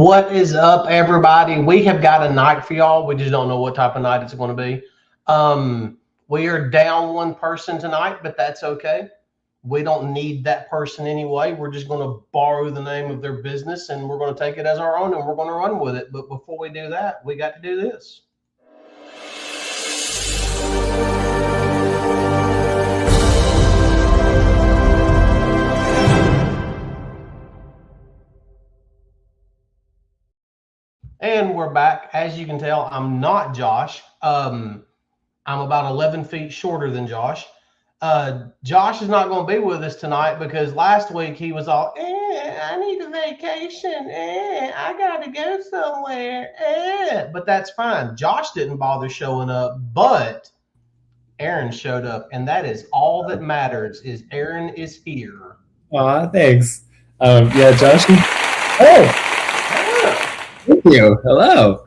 What is up, everybody? We have got a night for y'all. We just don't know what type of night it's going to be. We are down one person tonight, but that's okay. We don't need that person anyway. We're just going to borrow the name of their business and we're going to take it as our own and we're going to run with it. But before we do that, we got to do this. And we're back. As you can tell, I'm not Josh. I'm about 11 feet shorter than Josh. Josh is not going to be with us tonight because last week he was all, I need a vacation. I got to go somewhere. But that's fine. Josh didn't bother showing up, but Aaron showed up. And that is all that matters is Aaron is here. Aw, thanks. Yeah, Josh. Oh! Thank you. Hello.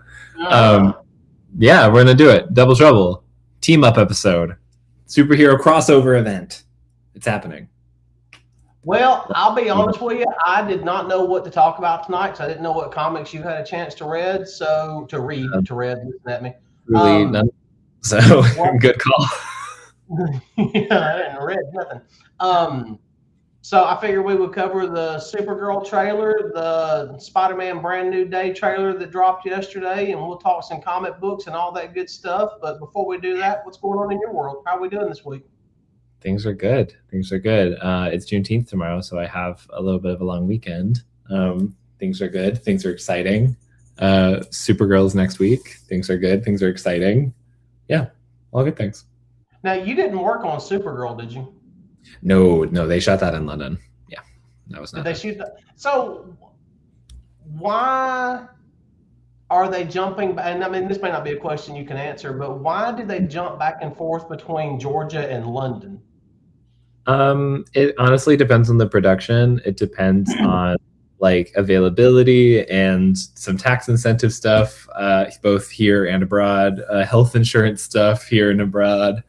Yeah, we're gonna do it. Double Trouble, team up episode, superhero crossover event. It's happening. Well, I'll be honest with you. I did not know what to talk about tonight, so I didn't know what comics you had a chance to read. Listen at me. Really none. So good call. Yeah, I didn't read nothing. So I figured we would cover the Supergirl trailer, the Spider-Man Brand New Day trailer that dropped yesterday, and we'll talk some comic books and all that good stuff. But before we do that, what's going on in your world? How are we doing this week? Things are good. It's Juneteenth tomorrow, so I have a little bit of a long weekend. Things are good. Things are exciting. Supergirl's next week. Things are good. Things are exciting. Yeah, all good things. Now, you didn't work on Supergirl, did you? No, they shot that in London. Yeah, that was not. Did they shoot that? So why are they jumping? And I mean, this may not be a question you can answer, but why do they jump back and forth between Georgia and London? It honestly depends on the production. It depends on like availability and some tax incentive stuff, both here and abroad. Health insurance stuff here and abroad.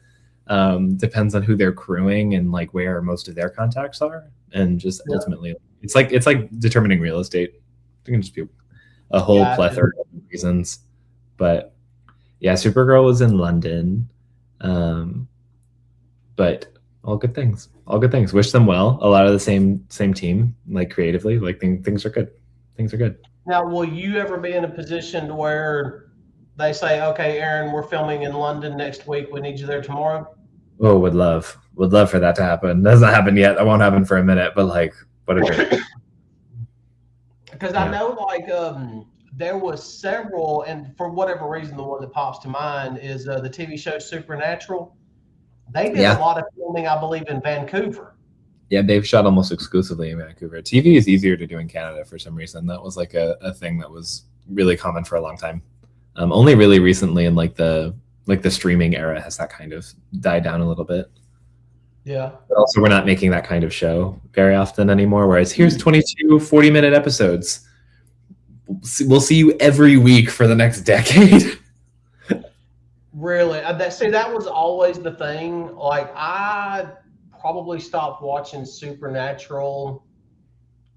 Depends on who they're crewing and like where most of their contacts are, and just ultimately it's like determining real estate. It can just be a whole plethora of reasons. But yeah, Supergirl was in London, but all good things. Wish them well. A lot of the same team, like creatively, like things are good. Now, will you ever be in a position where they say, okay, Aaron, we're filming in London next week. We need you there tomorrow? Oh, would love for that to happen. That hasn't happened yet. That won't happen for a minute, but like, what a great. Because I know like there was several, and for whatever reason, the one that pops to mind is the TV show Supernatural. They did a lot of filming, I believe, in Vancouver. Yeah, they've shot almost exclusively in Vancouver. TV is easier to do in Canada for some reason. That was like a thing that was really common for a long time. Only really recently in like the streaming era has that kind of died down a little bit. Yeah. But also we're not making that kind of show very often anymore. Whereas here's 22 40-minute episodes. We'll see you every week for the next decade. Really? That was always the thing. Like I probably stopped watching Supernatural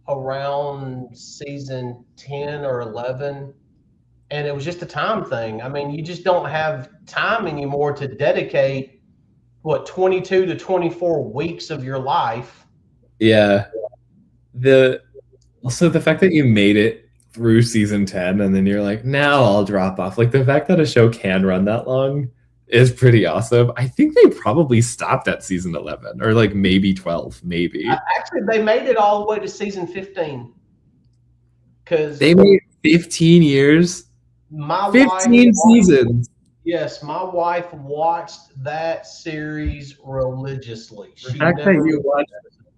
around season 10 or 11. And it was just a time thing. I mean, you just don't have time anymore to dedicate, 22 to 24 weeks of your life. Yeah. Also the fact that you made it through season 10 and then you're like, now I'll drop off. Like the fact that a show can run that long is pretty awesome. I think they probably stopped at season 11 or like maybe 12, maybe. Actually, they made it all the way to season 15. Because they made 15 years. 15 seasons. Yes, my wife watched that series religiously. The fact that you watched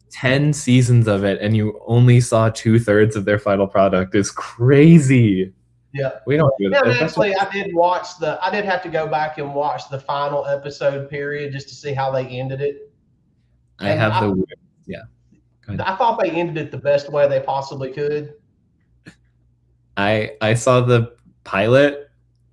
10 seasons of it and you only saw 2/3 of their final product is crazy. Yeah, we don't do that. Actually, I did have to go back and watch the final episode period just to see how they ended it. I thought they ended it the best way they possibly could. I saw the pilot.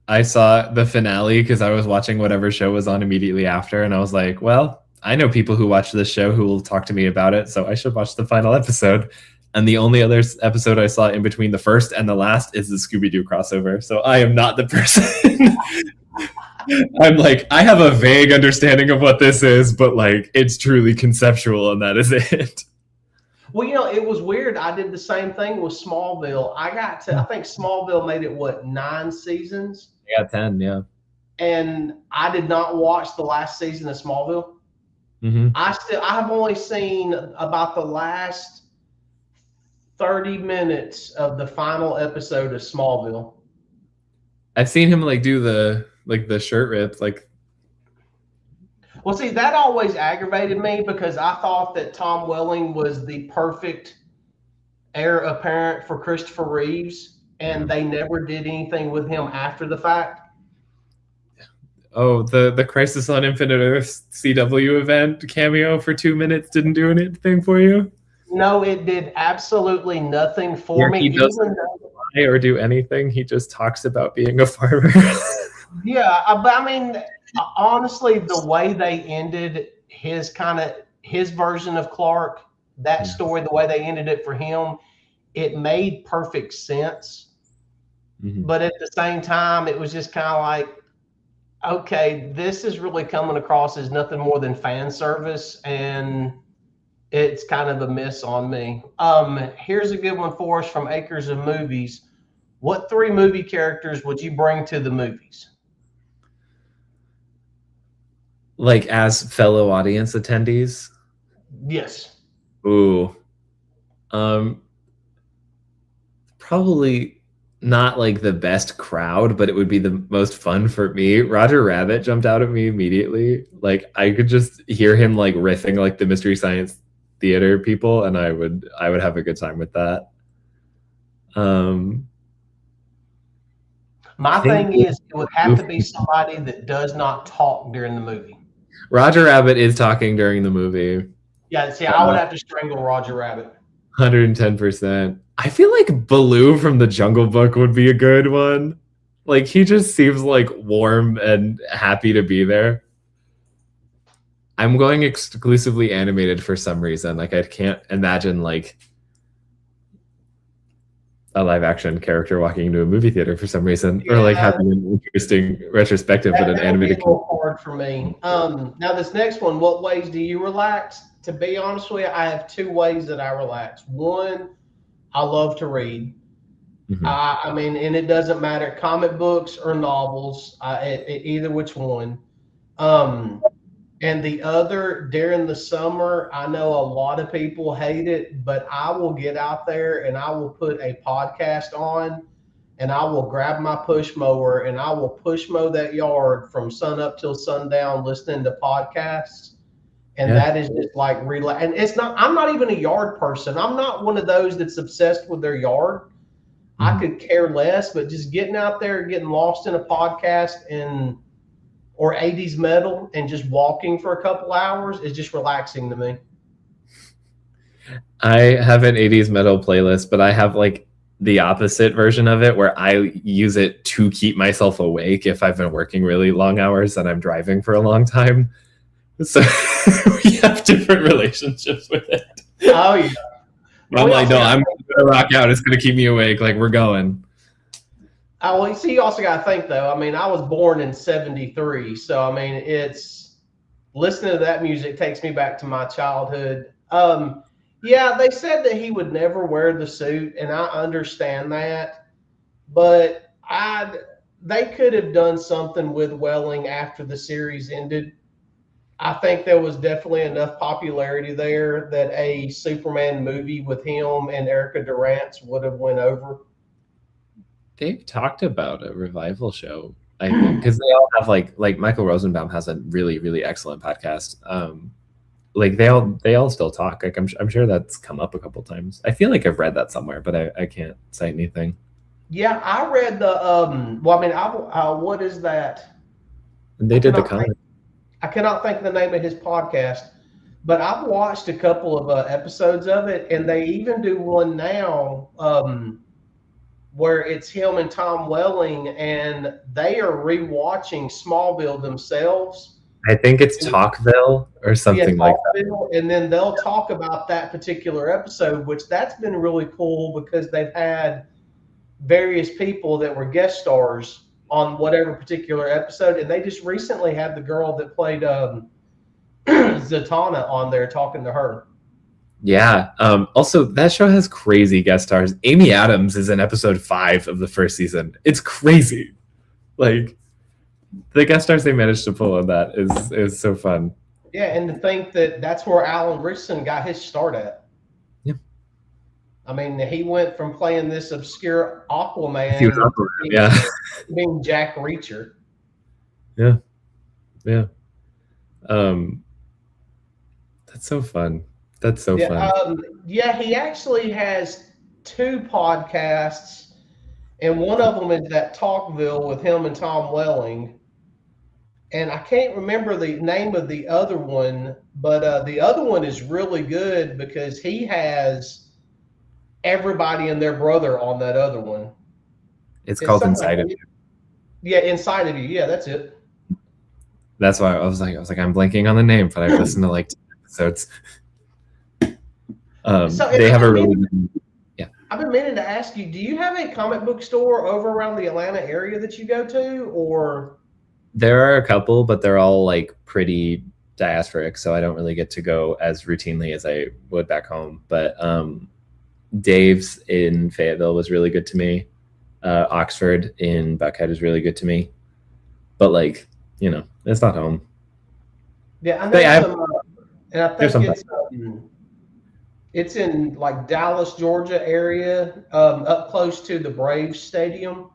I saw the finale because I was watching whatever show was on immediately after, and I was like, well, I know people who watch this show who will talk to me about it, so I should watch the final episode. And the only other episode I saw in between the first and the last is the Scooby-Doo crossover. So I am not the person. I'm like, I have a vague understanding of what this is, but like, it's truly conceptual, and that is it. Well, it was weird. I did the same thing with Smallville. I think Smallville made it, 9 seasons? Yeah, 10, yeah. And I did not watch the last season of Smallville. Mm-hmm. I've only seen about the last 30 minutes of the final episode of Smallville. I've seen him like do the shirt rip, like. Well, see, that always aggravated me because I thought that Tom Welling was the perfect heir apparent for Christopher Reeves, and they never did anything with him after the fact. Oh, the Crisis on Infinite Earths CW event cameo for 2 minutes didn't do anything for you? No, it did absolutely nothing for me. He doesn't lie or do anything. He just talks about being a farmer. Yeah, but I mean, honestly, the way they ended his version of Clark, that story, the way they ended it for him, it made perfect sense. Mm-hmm. But at the same time, it was just kind of like, okay, this is really coming across as nothing more than fan service, and it's kind of a miss on me. Here's a good one for us from Acres of Movies. What 3 movie characters would you bring to the movies? Like as fellow audience attendees? Yes. Ooh. Probably not like the best crowd, but it would be the most fun for me. Roger Rabbit jumped out at me immediately. Like I could just hear him like riffing like the Mystery Science Theater people, and I would have a good time with that. My thing is, it would have to be somebody that does not talk during the movie. Roger Rabbit is talking during the movie. Yeah, see, I would have to strangle Roger Rabbit. 110%. I feel like Baloo from the Jungle Book would be a good one. Like, he just seems like warm and happy to be there. I'm going exclusively animated for some reason. Like, I can't imagine like a live action character walking into a movie theater for some reason, or like having an interesting retrospective, but an animated. That would be a little hard for me. Now this next one, what ways do you relax? To be honest with you, I have 2 ways that I relax. One, I love to read. Mm-hmm. I mean, and it doesn't matter, comic books or novels, either which one. And the other, during the summer, I know a lot of people hate it, but I will get out there and I will put a podcast on, and I will grab my push mower and I will push mow that yard from sun up till sundown listening to podcasts. And that is just like relax. And I'm not even a yard person. I'm not one of those that's obsessed with their yard. Mm-hmm. I could care less, but just getting out there, getting lost in a podcast or 80s metal and just walking for a couple hours is just relaxing to me. I have an 80s metal playlist, but I have like the opposite version of it where I use it to keep myself awake if I've been working really long hours and I'm driving for a long time. So we have different relationships with it. Oh, yeah. I'm like, no, I'm going to rock out. It's going to keep me awake. Like, we're going. Oh, well, see, you also got to think, though. I mean, I was born in 73. So, I mean, it's listening to that music takes me back to my childhood. Yeah, they said that he would never wear the suit, and I understand that. But they could have done something with Welling after the series ended. I think there was definitely enough popularity there that a Superman movie with him and Erica Durance would have went over. They've talked about a revival show, I think, because they all have like Michael Rosenbaum has a really, really excellent podcast. Like they all still talk. Like I'm sure that's come up a couple times. I feel like I've read that somewhere, but I can't cite anything. Yeah, I read the well, I mean, what is that? And they did the comic. I cannot think of the name of his podcast, but I've watched a couple of episodes of it, and they even do one now where it's him and Tom Welling, and they are rewatching Smallville themselves, I think it's Talkville or Yeah, something like that. Huntsville, and then they'll talk about that particular episode, which that's been really cool because they've had various people that were guest stars on whatever particular episode, and they just recently had the girl that played Zatanna on there talking to her. Yeah. Also, that show has crazy guest stars. Amy Adams is in episode 5 of the first season. It's crazy. Like the guest stars they managed to pull on that is so fun. Yeah, and to think that that's where Alan Richardson got his start at. Yeah. I mean, he went from playing this obscure Aquaman He was Aquaman, yeah. being Jack Reacher. Yeah. Yeah. That's so fun. That's so fun. Yeah, he actually has 2 podcasts, and one of them is that Talkville with him and Tom Welling. And I can't remember the name of the other one, but the other one is really good because he has everybody and their brother on that other one. It's called Inside of You. Yeah, Inside of You. Yeah, that's it. That's why I was like, I'm blanking on the name, but I've listened to like 2 episodes. They have a really good, yeah. I've been meaning to ask you, do you have a comic book store over around the Atlanta area that you go to, or? There are a couple, but they're all like pretty diasporic, so I don't really get to go as routinely as I would back home. But Dave's in Fayetteville was really good to me. Oxford in Buckhead is really good to me. But like, you know, it's not home. Yeah, I know and I think it's in like Dallas, Georgia area, up close to the Braves Stadium.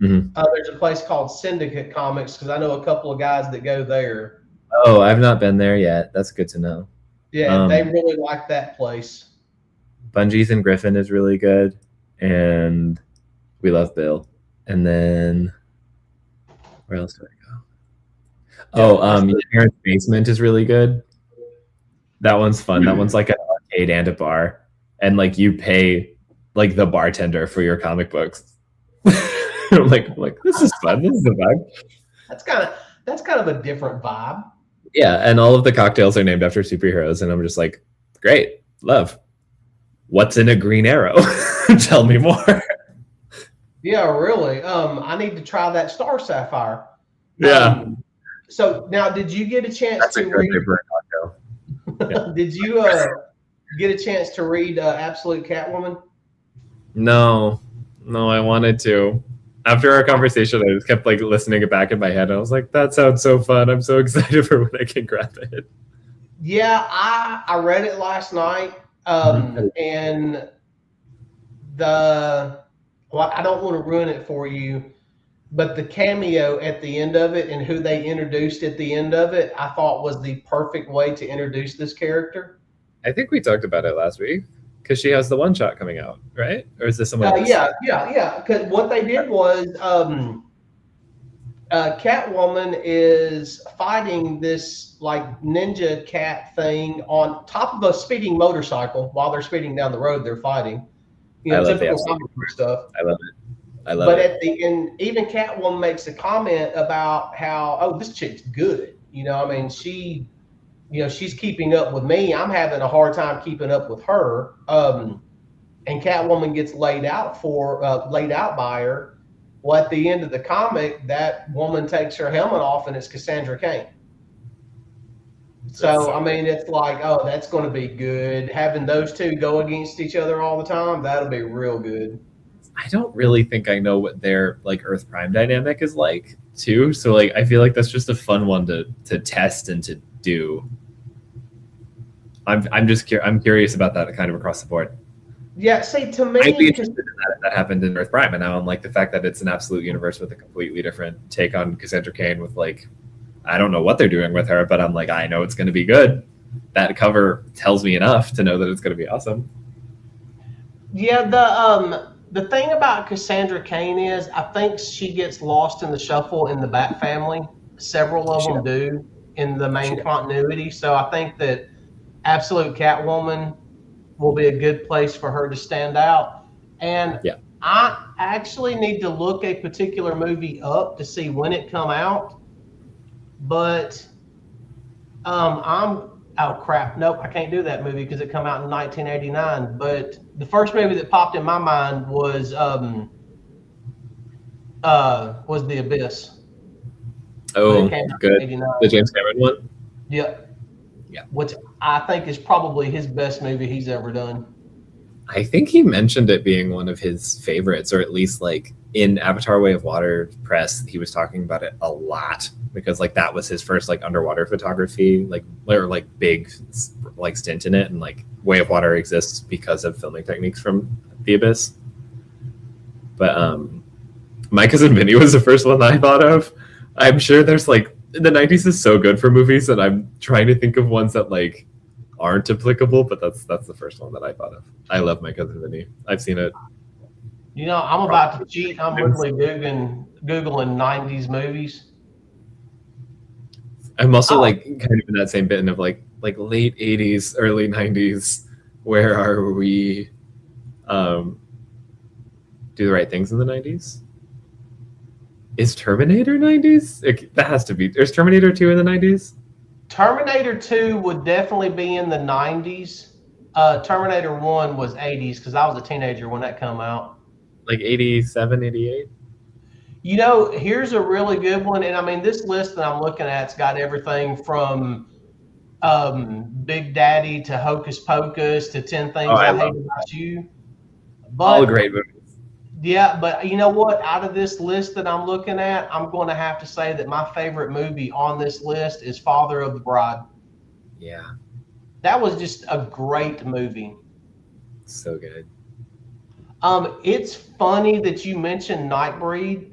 Mm-hmm. There's a place called Syndicate Comics because I know a couple of guys that go there. Oh, I've not been there yet. That's good to know. Yeah, they really like that place. Bungie's in Griffin is really good, and we love Bill. And then where else do I go? Your Parents' Basement is really good. That one's fun. That one's like an arcade and a bar, and like you pay like the bartender for your comic books. I'm like this is fun. This is a vibe. That's kind of a different vibe. Yeah, and all of the cocktails are named after superheroes, and I'm just like, great, love. What's in a Green Arrow? Tell me more. Yeah, really. I need to try that Star Sapphire. Yeah. So now, did you get a chance to read? Yeah. Did you get a chance to read Absolute Catwoman? No, I wanted to. After our conversation, I just kept like listening it back in my head. I was like, that sounds so fun. I'm so excited for when I can grab it. Yeah, I read it last night. And I don't want to ruin it for you, but the cameo at the end of it and who they introduced at the end of it, I thought was the perfect way to introduce this character. I think we talked about it last week. Because she has the one shot coming out, right? Or is this someone else? Yeah. Because what they did was Catwoman is fighting this like ninja cat thing on top of a speeding motorcycle while they're speeding down the road. They're fighting, typical comic book stuff. I love it. But at the end, even Catwoman makes a comment about how, this chick's good. I mean, she's keeping up with me. I'm having a hard time keeping up with her. And Catwoman gets laid out by her. Well, at the end of the comic, that woman takes her helmet off and it's Cassandra Cain. So, I mean, it's like, that's going to be good. Having those two go against each other all the time, that'll be real good. I don't really think I know what their like Earth Prime dynamic is like too. So like, I feel like that's just a fun one to test and to do. I'm curious about that kind of across the board. Yeah, see, to me, I'd be interested in that if that happened in Earth Prime, and now I'm like the fact that it's an absolute universe with a completely different take on Cassandra Cain with like, I don't know what they're doing with her, but I'm like, I know it's going to be good. That cover tells me enough to know that it's going to be awesome. Yeah, the thing about Cassandra Cain is I think she gets lost in the shuffle in the Bat family. Several of them do in the main continuity, so I think that Absolute Catwoman will be a good place for her to stand out. And I actually need to look a particular movie up to see when it come out. But I'm oh crap. Nope, I can't do that movie because it come out in 1989. But the first movie that popped in my mind was The Abyss when it Oh, came out good. in The '89. James Cameron one. Yep, Yeah. which I think is probably his best movie he's ever done. I think he mentioned it being one of his favorites, or at least like in Avatar: Way of Water press, he was talking about it a lot because like that was his first like underwater photography, like or like big like stint in it, and like Way of Water exists because of filming techniques from The Abyss. But My Cousin Vinny was the first one that I thought of. I'm sure there's like the '90s is so good for movies, and I'm trying to think of ones that like aren't applicable, but that's the first one that I thought of. I love My Cousin Vinny. I've seen it. You know, I'm about to cheat. I'm literally googling '90s movies. I'm also Oh, like kind of in that same bit of like late '80s, early '90s. Where are we? Um, do the right things in the '90s? Is Terminator '90s? That has to be. There's Terminator 2 in the '90s. Terminator 2 would definitely be in the '90s. Terminator 1 was '80s because I was a teenager when that came out. Like '87, '88. You know, here's a really good one, and I mean, this list that I'm looking at's got everything from Big Daddy to Hocus Pocus to 10 Oh, Things I I Hate love About You. all But great movies. yeah, but you know what? Out of this list that I'm looking at, I'm going to have to say that my favorite movie on this list is Father of the Bride. Yeah, That was just a great movie. so good. It's funny that you mentioned Nightbreed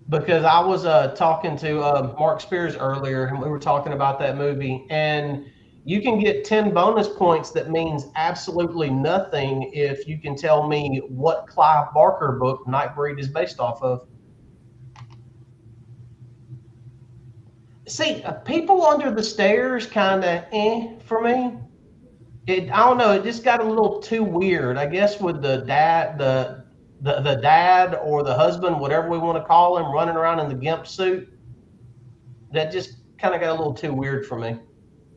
because I was talking to Mark Spears earlier, and we were talking about that movie. And you can get 10 bonus points that means absolutely nothing if you can tell me what Clive Barker book Nightbreed is based off of. See, People Under the Stairs kind of for me. I don't know. It just got a little too weird. I guess with the dad or the husband, whatever we want to call him, running around in the gimp suit. That just kind of got a little too weird for me.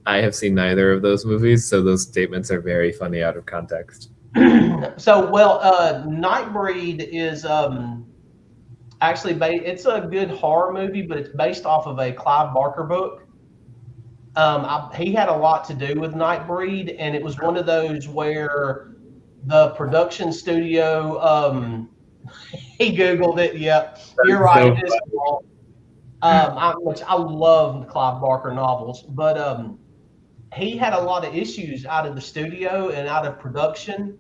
I have seen neither of those movies, so those statements are very funny out of context. Nightbreed is actually it's a good horror movie, but it's based off of a Clive Barker book. He had a lot to do with Nightbreed, and it was one of those where the production studio he googled it. Yep, you're That's right. so It is wrong. Which I love Clive Barker novels, but he had a lot of issues out of the studio and out of production,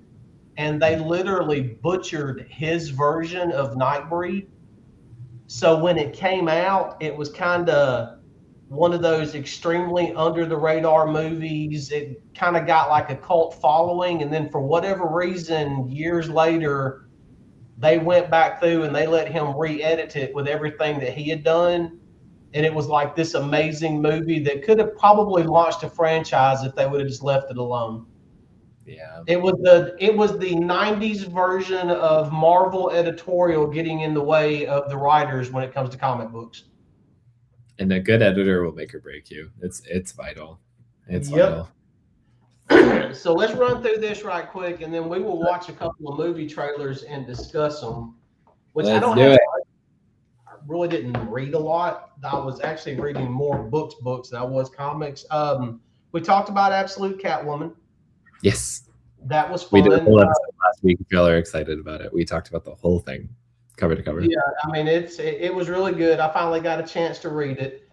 and they literally butchered his version of Nightbreed. So when it came out, it was kind of one of those extremely under the radar movies. It kind of got like a cult following, and then for whatever reason, years later, they went back through and they let him re-edit it with everything that he had done, and it was like this amazing movie that could have probably launched a franchise if they would have just left it alone. Yeah. It was the '90s version of Marvel editorial getting in the way of the writers when it comes to comic books. And a good editor will make or break you. It's vital. It's Yep. vital. So let's run through this right quick, and then we will watch a couple of movie trailers and discuss them. Which I Let's don't do have. it. I really didn't read a lot. I was actually reading more books than I was comics. We talked about Absolute Catwoman. Yes. That was We did a fun. whole episode last week. If y'all are excited about it, we talked about the whole thing, cover to cover. Yeah, I mean it was really good. I finally got a chance to read it.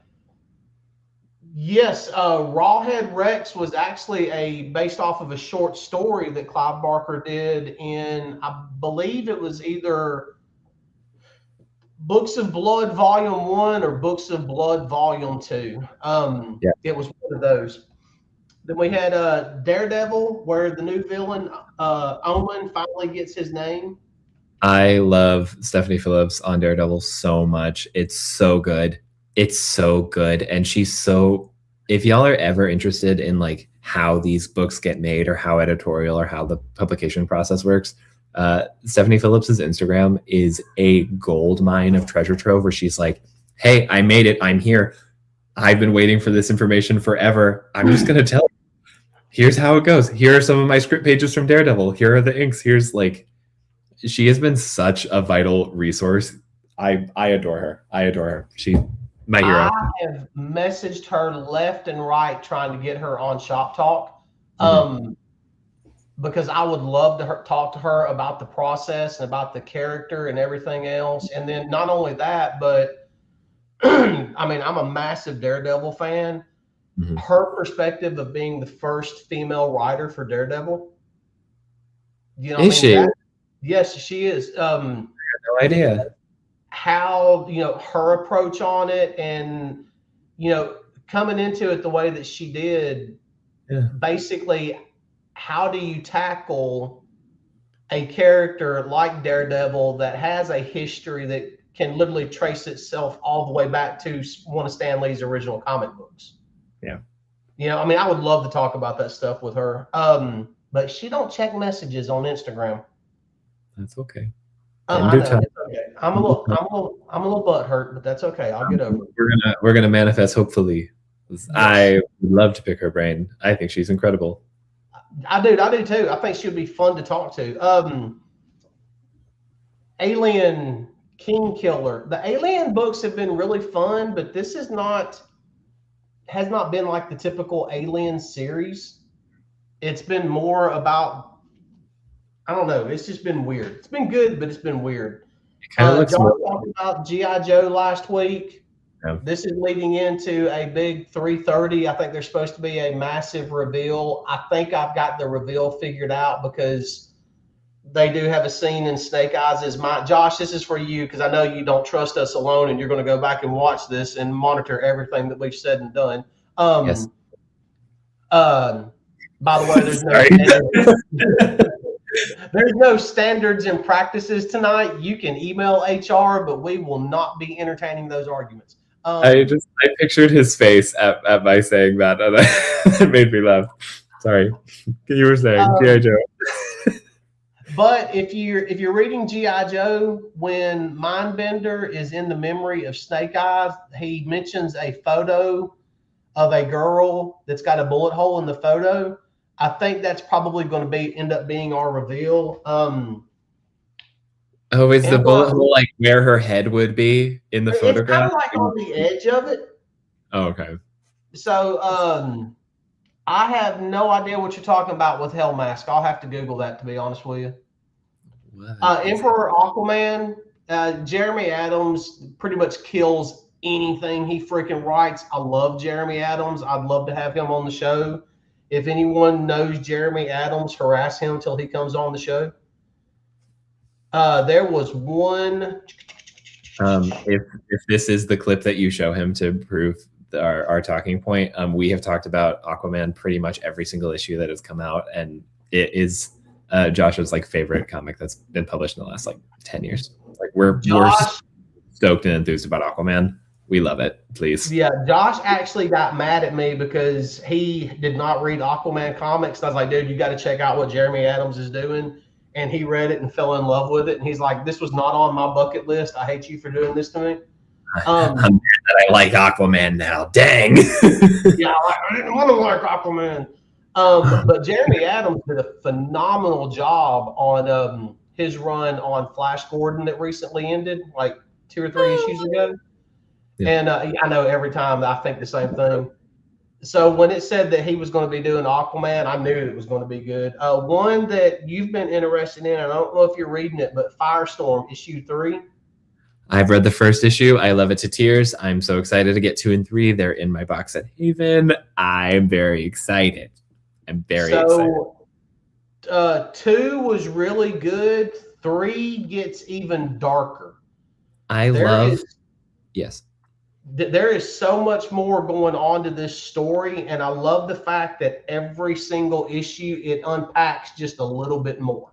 Yes, Rawhead Rex was actually based off of a short story that Clive Barker did in, I believe it was either Books of Blood Volume 1 or Books of Blood Volume 2. Yeah. It was one of those. Then we had Daredevil, where the new villain, Omen, finally gets his name. I love Stephanie Phillips on Daredevil so much. It's so good. It's so good. And she's so, if y'all are ever interested in like how these books get made or how editorial or how the publication process works, Stephanie Phillips's Instagram is a gold mine of treasure trove where she's like, hey, I made it. I'm here. I've been waiting for this information forever. I'm just going to tell you. Here's how it goes. Here are some of my script pages from Daredevil. Here are the inks. Here's like, she has been such a vital resource. I adore her. I adore her. She, my hero. I have messaged her left and right trying to get her on Shop Talk. Because I would love to talk to her about the process and about the character and everything else. And then not only that, but I mean, I'm a massive Daredevil fan. Her perspective of being the first female writer for Daredevil. You know, Is she? Yes, she is. I had no idea. How, you know, her approach on it and, you know, coming into it the way that she did, basically, how do you tackle a character like Daredevil that has a history that can literally trace itself all the way back to one of Stan Lee's original comic books? Yeah. You know, I mean, I would love to talk about that stuff with her. But she don't check messages on Instagram. That's okay. I know, it's okay. I'm a little butthurt, but that's okay. I'll get over it. We're gonna manifest, hopefully. Yes. I would love to pick her brain. I think she's incredible. I do too. I think she would be fun to talk to. Alien King Killer. The Alien books have been really fun, but this has not been like the typical Alien series. It's been more about, I don't know. It's just been weird. It's been good, but it's been weird. It kind of looks more. Talked about G.I. Joe last week. Yeah. This is leading into a big 330. I think there's supposed to be a massive reveal. I think I've got the reveal figured out because they do have a scene in Snake Eyes' mind. Josh, this is for you because I know you don't trust us alone and you're going to go back and watch this and monitor everything that we've said and done. Yes. By the way, there's no standards and practices tonight. You can email HR, but we will not be entertaining those arguments. I pictured his face at my saying that, and it made me laugh. Sorry, you were saying G.I. Joe. But if you're reading G.I. Joe, when Mindbender is in the memory of Snake Eyes, he mentions a photo of a girl that's got a bullet hole in the photo. I think that's probably going to end up being our reveal. Is the bullet hole like where her head would be in the photograph? It's kind of like on the edge of it. Oh, okay. So I have no idea what you're talking about with Hell Mask. I'll have to Google that, to be honest with you. Emperor Aquaman, Jeremy Adams pretty much kills anything he freaking writes. I love Jeremy Adams. I'd love to have him on the show. If anyone knows Jeremy Adams, harass him till he comes on the show. There was one. If this is the clip that you show him to prove our talking point, we have talked about Aquaman pretty much every single issue that has come out, and it is Josh's like favorite comic that's been published in the last like 10 years. Like we're stoked and enthused about Aquaman. We love it. Please. Yeah, Josh actually got mad at me because he did not read Aquaman comics. And I was like, dude, you got to check out what Jeremy Adams is doing. And he read it and fell in love with it. And he's like, this was not on my bucket list. I hate you for doing this to me. I'm mad that I like Aquaman now. Dang. Yeah, I didn't want to like Aquaman. But Jeremy Adams did a phenomenal job on his run on Flash Gordon that recently ended, like 2 or 3 issues ago. Yeah. And I know every time I think the same thing. So when it said that he was going to be doing Aquaman, I knew it was going to be good. One that you've been interested in, I don't know if you're reading it, but Firestorm issue 3. I've read the first issue. I love it to tears. I'm so excited to get 2 and 3. They're in my box at Haven. I'm very excited. I'm very excited. 2 was really good. 3 gets even darker. Yes. There is so much more going on to this story, and I love the fact that every single issue it unpacks just a little bit more.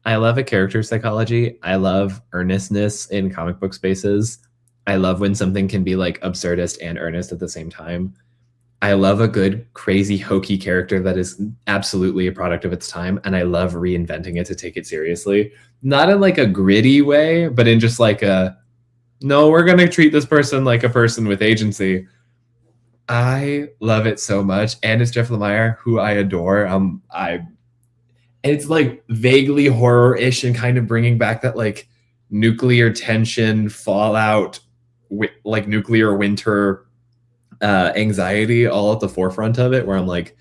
I love a character psychology. I love earnestness in comic book spaces. I love when something can be like absurdist and earnest at the same time. I love a good, crazy, hokey character that is absolutely a product of its time, and I love reinventing it to take it seriously. Not in like a gritty way, but in just like no, we're going to treat this person like a person with agency. I love it so much, and it's Jeff Lemire, who I adore. It's like vaguely horror-ish and kind of bringing back that like nuclear tension, fallout, like nuclear winter anxiety all at the forefront of it. Where I'm like,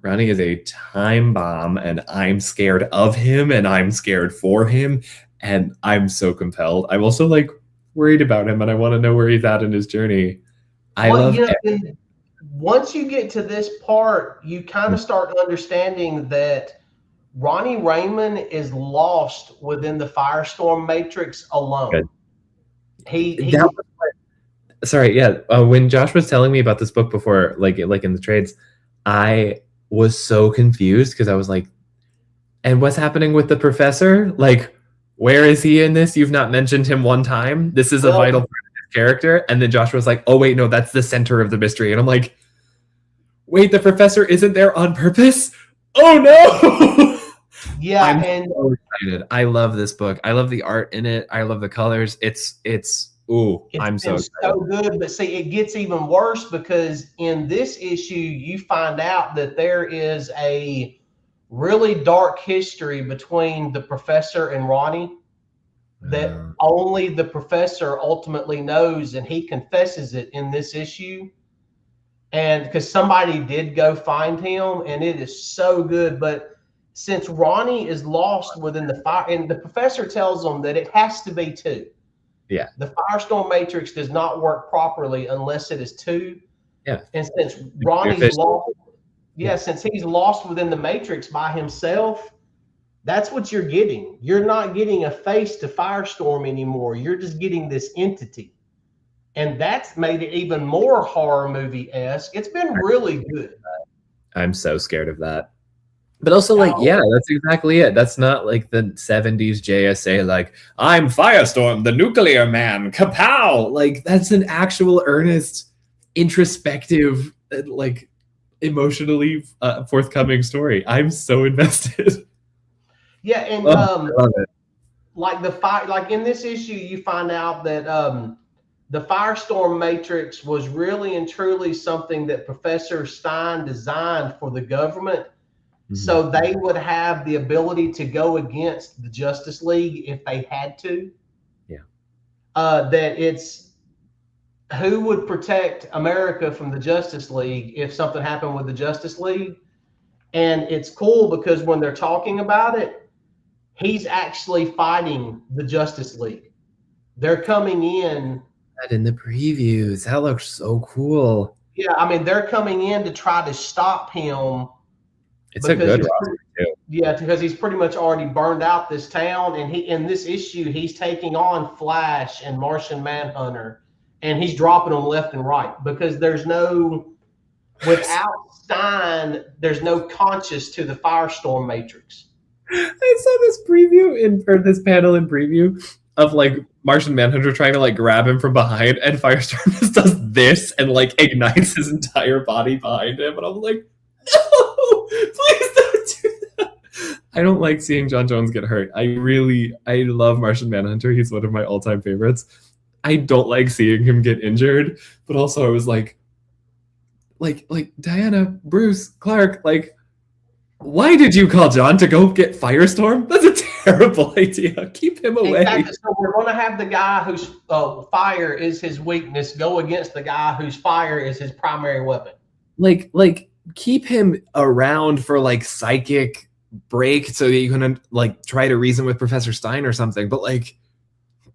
Ronnie is a time bomb, and I'm scared of him, and I'm scared for him, and I'm so compelled. I'm also like worried about him, and I want to know where he's at in his journey. I love. Once you get to this part, you kind of start understanding that Ronnie Raymond is lost within the Firestorm Matrix alone. Sorry, yeah. When Josh was telling me about this book before, like in the trades, I was so confused because I was like, and what's happening with the professor? Like, where is he in this? You've not mentioned him one time. This is a vital part of his character. And then Josh was like, oh, wait, no, that's the center of the mystery. And I'm like, wait, the professor isn't there on purpose? Oh, no. Yeah, I'm so excited. I love this book. I love the art in it. I love the colors. I'm so excited. So good. But see, it gets even worse because in this issue, you find out that there is a really dark history between the professor and Ronnie that only the professor ultimately knows, and he confesses it in this issue. And because somebody did go find him, and it is so good. But since Ronnie is lost within the fire, and the professor tells him that it has to be two. Yeah. The Firestorm Matrix does not work properly unless it is two. Yeah. And since Ronnie's lost, since he's lost within the Matrix by himself, that's what you're getting. You're not getting a face to Firestorm anymore. You're just getting this entity. And that's made it even more horror movie-esque. It's been really good. I'm so scared of that. But also, like, yeah, that's exactly it. That's not like the 70s JSA, like, I'm Firestorm, the nuclear man, kapow! Like, that's an actual earnest, introspective, like, emotionally forthcoming story. I'm so invested. Yeah, and like in this issue, you find out that the Firestorm Matrix was really and truly something that Professor Stein designed for the government. So they would have the ability to go against the Justice League if they had to. Yeah. That it's who would protect America from the Justice League if something happened with the Justice League. And it's cool because when they're talking about it, he's actually fighting the Justice League. They're coming in. That in the previews. That looks so cool. Yeah, I mean, they're coming in to try to stop him. It's a good roster too. Yeah, because he's pretty much already burned out this town, and in this issue, he's taking on Flash and Martian Manhunter, and he's dropping them left and right because without Stein, there's no conscience to the Firestorm Matrix. I saw this preview or this panel in preview of like Martian Manhunter trying to like grab him from behind, and Firestorm just does this and like ignites his entire body behind him, and I'm like, no, please don't do that. I don't like seeing John Jones get hurt. I love Martian Manhunter. He's one of my all-time favorites. I don't like seeing him get injured, but also I was like Diana, Bruce, Clark, like, why did you call John to go get Firestorm? That's a terrible idea. Keep him away. Exactly. So we're going to have the guy whose fire is his weakness go against the guy whose fire is his primary weapon. Like keep him around for like psychic break so that you can like try to reason with Professor Stein or something, but like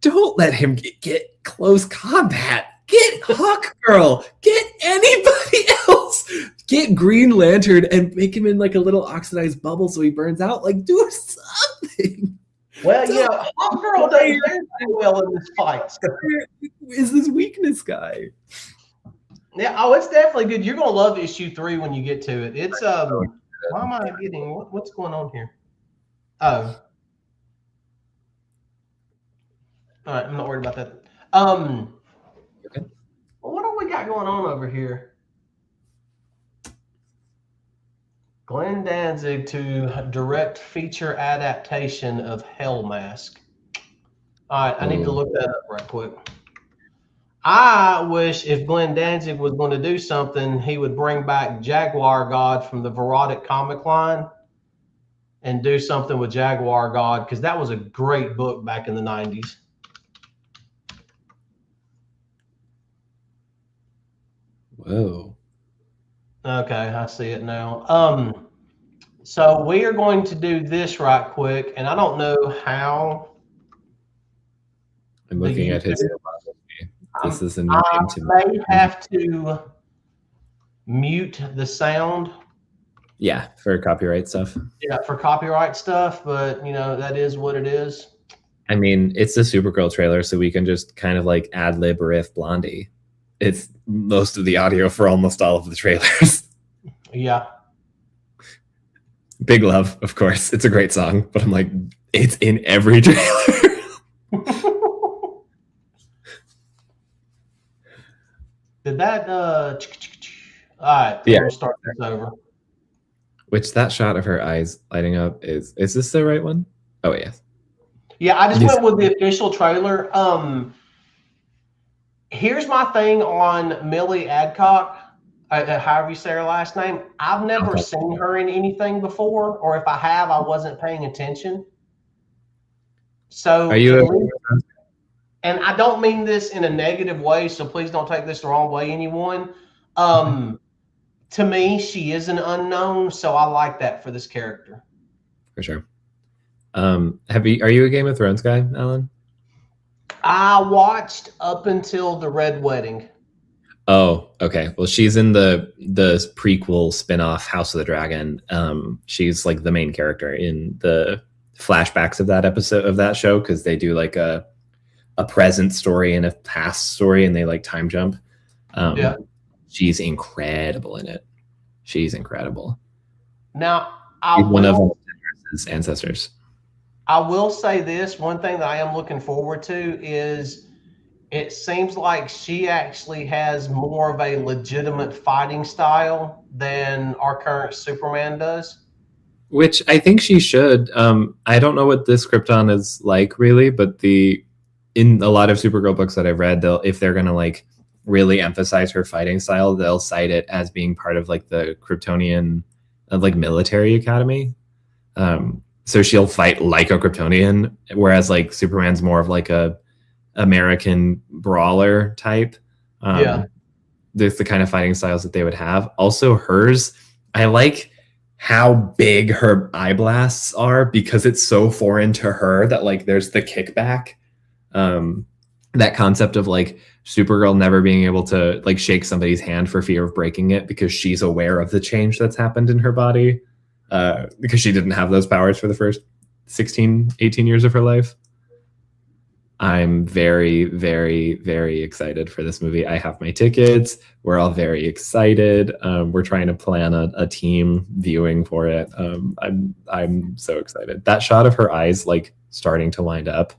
don't let him get close combat. Get Hawkgirl. Get anybody else. Get Green Lantern and make him in like a little oxidized bubble so he burns out. Like, do something. Well, Hawkgirl doesn't do well in this fight. Is this weakness guy? Yeah, it's definitely good. You're gonna love issue 3 when you get to it. It's why am I getting what's going on here? Oh. All right, I'm not worried about that. Okay. What do we got going on over here? Glenn Danzig to direct feature adaptation of Hell Mask. All right, I need to look that up right quick. I wish if Glenn Danzig was going to do something, he would bring back Jaguar God from the Verotic comic line and do something with Jaguar God, because that was a great book back in the 90s. Whoa. Okay, I see it now. So we are going to do this right quick, and I don't know how I'm the looking at his YouTube. filmography. This is a new I name to may me. have to mute the sound. Yeah, for copyright stuff. Yeah, for copyright stuff, but that is what it is. I mean, it's a Supergirl trailer, so we can just kind of like ad lib riff Blondie. It's most of the audio for almost all of the trailers. Yeah. Big Love, of course. It's a great song, but I'm like, it's in every trailer. Did that all right, Yeah. we'll start this over. Which that shot of her eyes lighting up is this the right one? Oh yes. Yeah, I just went with the official trailer. Here's my thing on Millie Adcock, however you say her last name. I've never seen her in anything before, or if I have, I wasn't paying attention. So Are you and I don't mean this in a negative way, so please don't take this the wrong way, anyone. To me, she is an unknown, so I like that for this character. For sure. Are you a Game of Thrones guy, Alan? I watched up until the Red Wedding. Oh, okay. Well, she's in the prequel spin-off House of the Dragon. She's like the main character in the flashbacks of that episode of that show, because they do like a present story and a past story, and they like time jump. Yeah. She's incredible in it. She's incredible. Now, she's one of his ancestors. I will say this, one thing that I am looking forward to is it seems like she actually has more of a legitimate fighting style than our current Superman does. Which I think she should. I don't know what this Krypton is like really, but in a lot of Supergirl books that I've read, if they're going to like really emphasize her fighting style, they'll cite it as being part of like the Kryptonian like military academy. So she'll fight like a Kryptonian, whereas like Superman's more of like a American brawler type. Yeah. There's the kind of fighting styles that they would have. Also hers, I like how big her eye blasts are, because it's so foreign to her that like there's the kickback. That concept of like Supergirl never being able to like shake somebody's hand for fear of breaking it, because she's aware of the change that's happened in her body, because she didn't have those powers for the first 16, 18 years of her life. I'm very, very, very excited for this movie. I have my tickets. We're all very excited. We're trying to plan a team viewing for it. I'm so excited. That shot of her eyes like starting to wind up,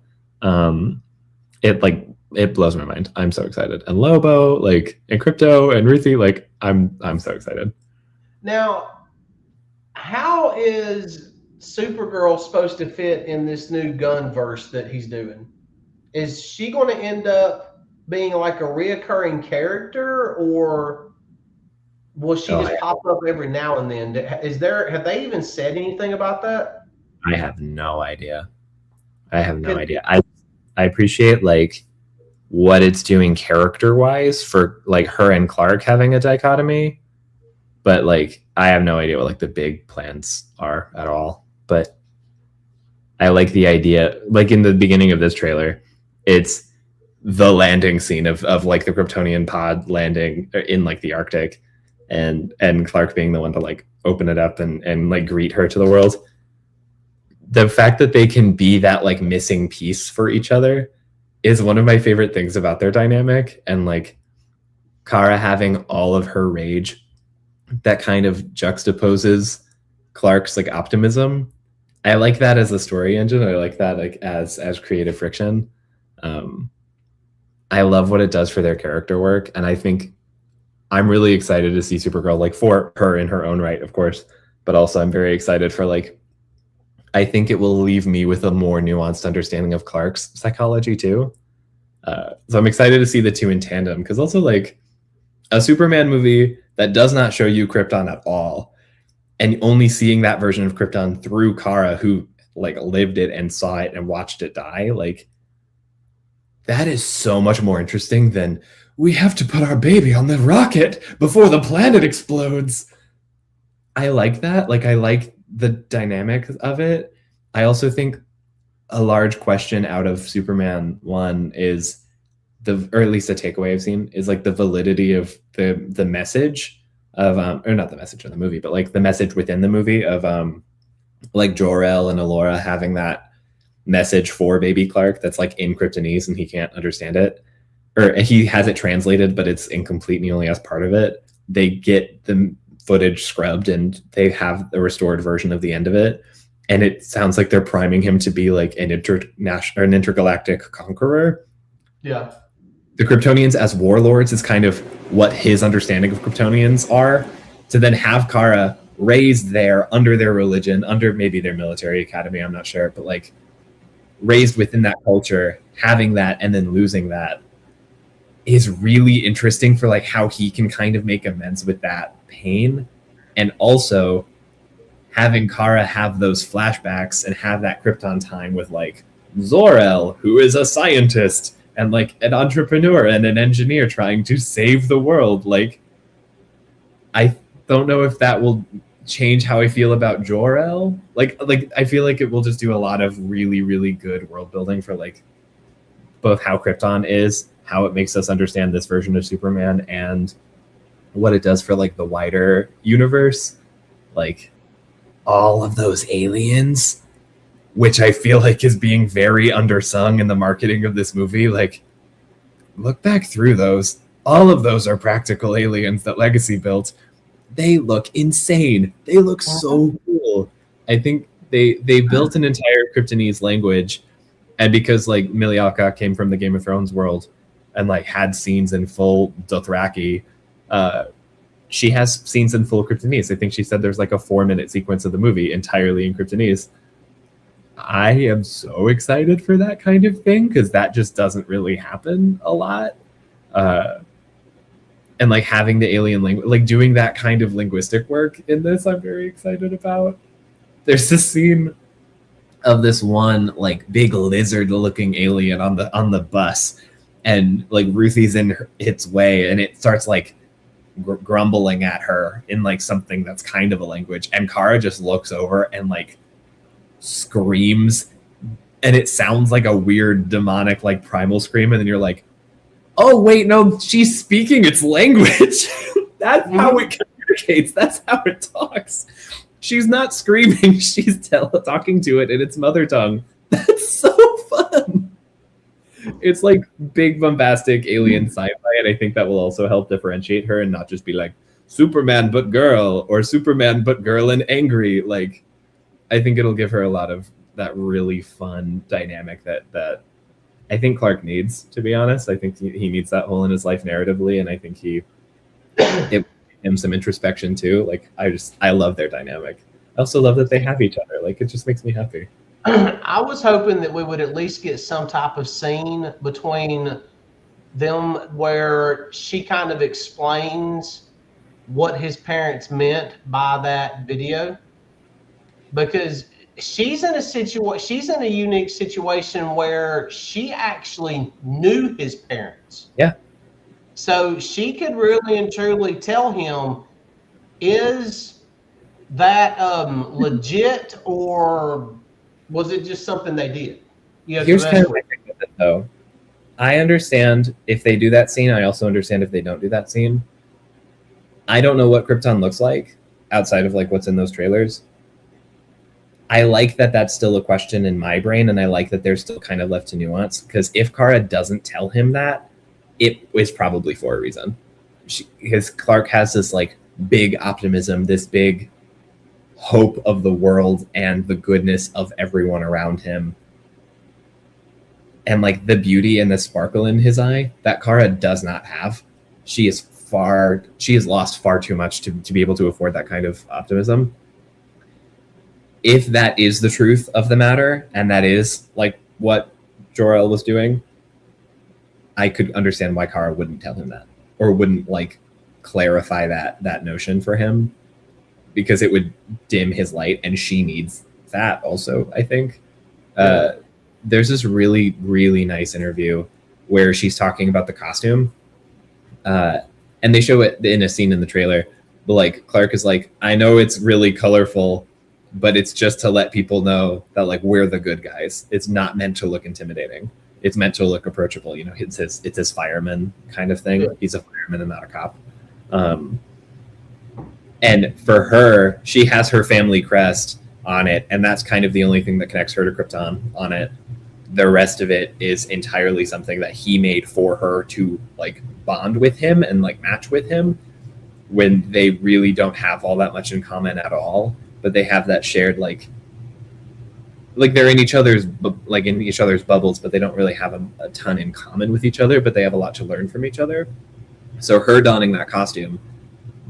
it blows my mind. I'm so excited. And Lobo, like, and Crypto and Ruthie, like, I'm so excited. Now, how is Supergirl supposed to fit in this new Gunverse that he's doing? Is she going to end up being like a reoccurring character, or will she just pop up every now and then? Have they even said anything about that? I have no idea. I appreciate like what it's doing character wise for like her and Clark having a dichotomy, but like I have no idea what like the big plans are at all. But I like the idea, like in the beginning of this trailer, it's the landing scene of like the Kryptonian pod landing in like the Arctic, and Clark being the one to like open it up and like greet her to the world. The fact that they can be that like missing piece for each other is one of my favorite things about their dynamic. And like Kara having all of her rage that kind of juxtaposes Clark's like optimism. I like that as a story engine. I like that like as creative friction. I love what it does for their character work, and I think I'm really excited to see Supergirl, like for her in her own right, of course, but also I'm very excited for like, I think it will leave me with a more nuanced understanding of Clark's psychology too. So I'm excited to see the two in tandem, because also like a Superman movie that does not show you Krypton at all, and only seeing that version of Krypton through Kara, who like lived it and saw it and watched it die, like that is so much more interesting than we have to put our baby on the rocket before the planet explodes. I like that. Like, I like the dynamic of it. I also think a large question out of Superman 1 is or at least a takeaway I've seen, is like the validity of the message of or not the message of the movie, but like the message within the movie of like Jor-El and Alora having that message for baby Clark that's like in Kryptonese and he can't understand it, or he has it translated but it's incomplete and he only has part of it. They get the footage scrubbed and they have the restored version of the end of it, and it sounds like they're priming him to be like an intergalactic conqueror. Yeah. The Kryptonians as warlords is kind of what his understanding of Kryptonians are. To then have Kara raised there under their religion, under maybe their military academy, I'm not sure, but like raised within that culture, having that and then losing that is really interesting for like how he can kind of make amends with that pain. And also having Kara have those flashbacks and have that Krypton time with like Zor-El, who is a scientist and like an entrepreneur and an engineer trying to save the world. Like, I don't know if that will change how I feel about Jor-El. Like I feel like it will just do a lot of really, really good world building for like both how Krypton is, how it makes us understand this version of Superman, and what it does for like the wider universe. Like all of those aliens, which I feel like is being very undersung in the marketing of this movie. Like, look back through those. All of those are practical aliens that Legacy built. They look insane. They look so cool. I think they built an entire Kryptonese language, and because like Miliaka came from the Game of Thrones world and like had scenes in full Dothraki, she has scenes in full Kryptonese. I think she said there's like a 4-minute sequence of the movie entirely in Kryptonese. I am so excited for that kind of thing, because that just doesn't really happen a lot. And like having the alien language, like doing that kind of linguistic work in this, I'm very excited about. There's this scene of this one like big lizard-looking alien on the bus, and like Ruthie's in its way, and it starts like grumbling at her in like something that's kind of a language, and Kara just looks over and like screams, and it sounds like a weird demonic like primal scream, and then you're like, oh wait, no, she's speaking its language. That's how it communicates. That's how it talks. She's not screaming, she's talking to it in its mother tongue. That's so fun. It's like big bombastic alien sci-fi, and I think that will also help differentiate her and not just be like Superman but girl, or Superman but girl and angry. Like, I think it'll give her a lot of that really fun dynamic that I think Clark needs, to be honest. I think he needs that hole in his life narratively, and I think it gives him some introspection too. Like, I love their dynamic. I also love that they have each other. Like, it just makes me happy. I was hoping that we would at least get some type of scene between them where she kind of explains what his parents meant by that video, because she's in a unique situation where she actually knew his parents. Yeah. So she could really and truly tell him, is that legit, or was it just something they did? Here's kind of my thing with it, though. I understand if they do that scene. I also understand if they don't do that scene. I don't know what Krypton looks like outside of like what's in those trailers. I like that that's still a question in my brain, and I like that they're still kind of left to nuance, because if Kara doesn't tell him that, it is probably for a reason. Because Clark has this like big optimism, this big hope of the world and the goodness of everyone around him, and like the beauty and the sparkle in his eye that Kara does not have. She has lost far too much to be able to afford that kind of optimism. If that is the truth of the matter, and that is like what Jor-El was doing, I could understand why Kara wouldn't tell him that, or wouldn't like clarify that notion for him, because it would dim his light, and she needs that also, I think. There's this really, really nice interview where she's talking about the costume, and they show it in a scene in the trailer. But like Clark is like, I know it's really colorful, but it's just to let people know that like we're the good guys. It's not meant to look intimidating. It's meant to look approachable. You know, it's his fireman kind of thing. He's a fireman and not a cop. And for her, she has her family crest on it, and that's kind of the only thing that connects her to Krypton on it. The rest of it is entirely something that he made for her to like bond with him and like match with him, when they really don't have all that much in common at all, but they have that shared like they're in each other's bubbles, but they don't really have a ton in common with each other, but they have a lot to learn from each other. So her donning that costume,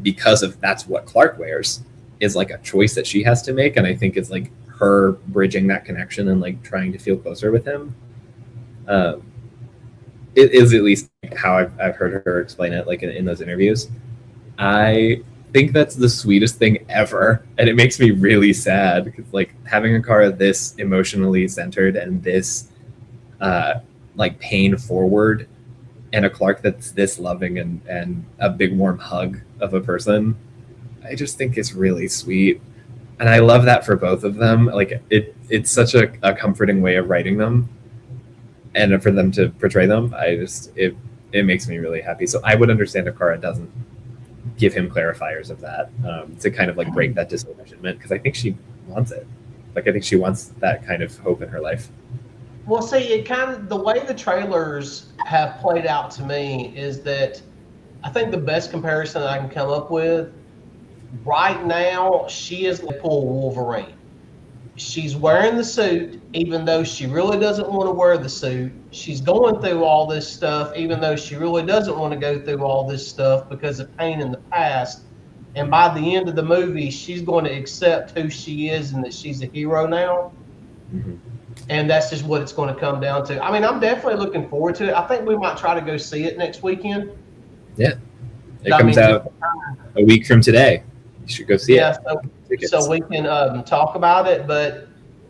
because of that's what Clark wears, is like a choice that she has to make, and I think it's like her bridging that connection and like trying to feel closer with him. It is at least how I've heard her explain it, like in those interviews. I think that's the sweetest thing ever, and it makes me really sad, because like having a Kara this emotionally centered and this like pain forward, and a Clark that's this loving and a big warm hug of a person, I just think it's really sweet. And I love that for both of them. Like it's such a comforting way of writing them, and for them to portray them, it makes me really happy. So I would understand if Kara doesn't give him clarifiers of that, to kind of like break that disillusionment, because I think she wants it. Like I think she wants that kind of hope in her life. Well, see, it kind of, the way the trailers have played out to me is that I think the best comparison that I can come up with right now, she is like full Wolverine. She's wearing the suit, even though she really doesn't want to wear the suit. She's going through all this stuff, even though she really doesn't want to go through all this stuff because of pain in the past. And by the end of the movie, she's going to accept who she is and that she's a hero now. Mm-hmm. And that's just what it's going to come down to. I mean, I'm definitely looking forward to it. I think we might try to go see it next weekend. Yeah. It comes out a week from today. You should go see it. Yeah, so we can talk about it. But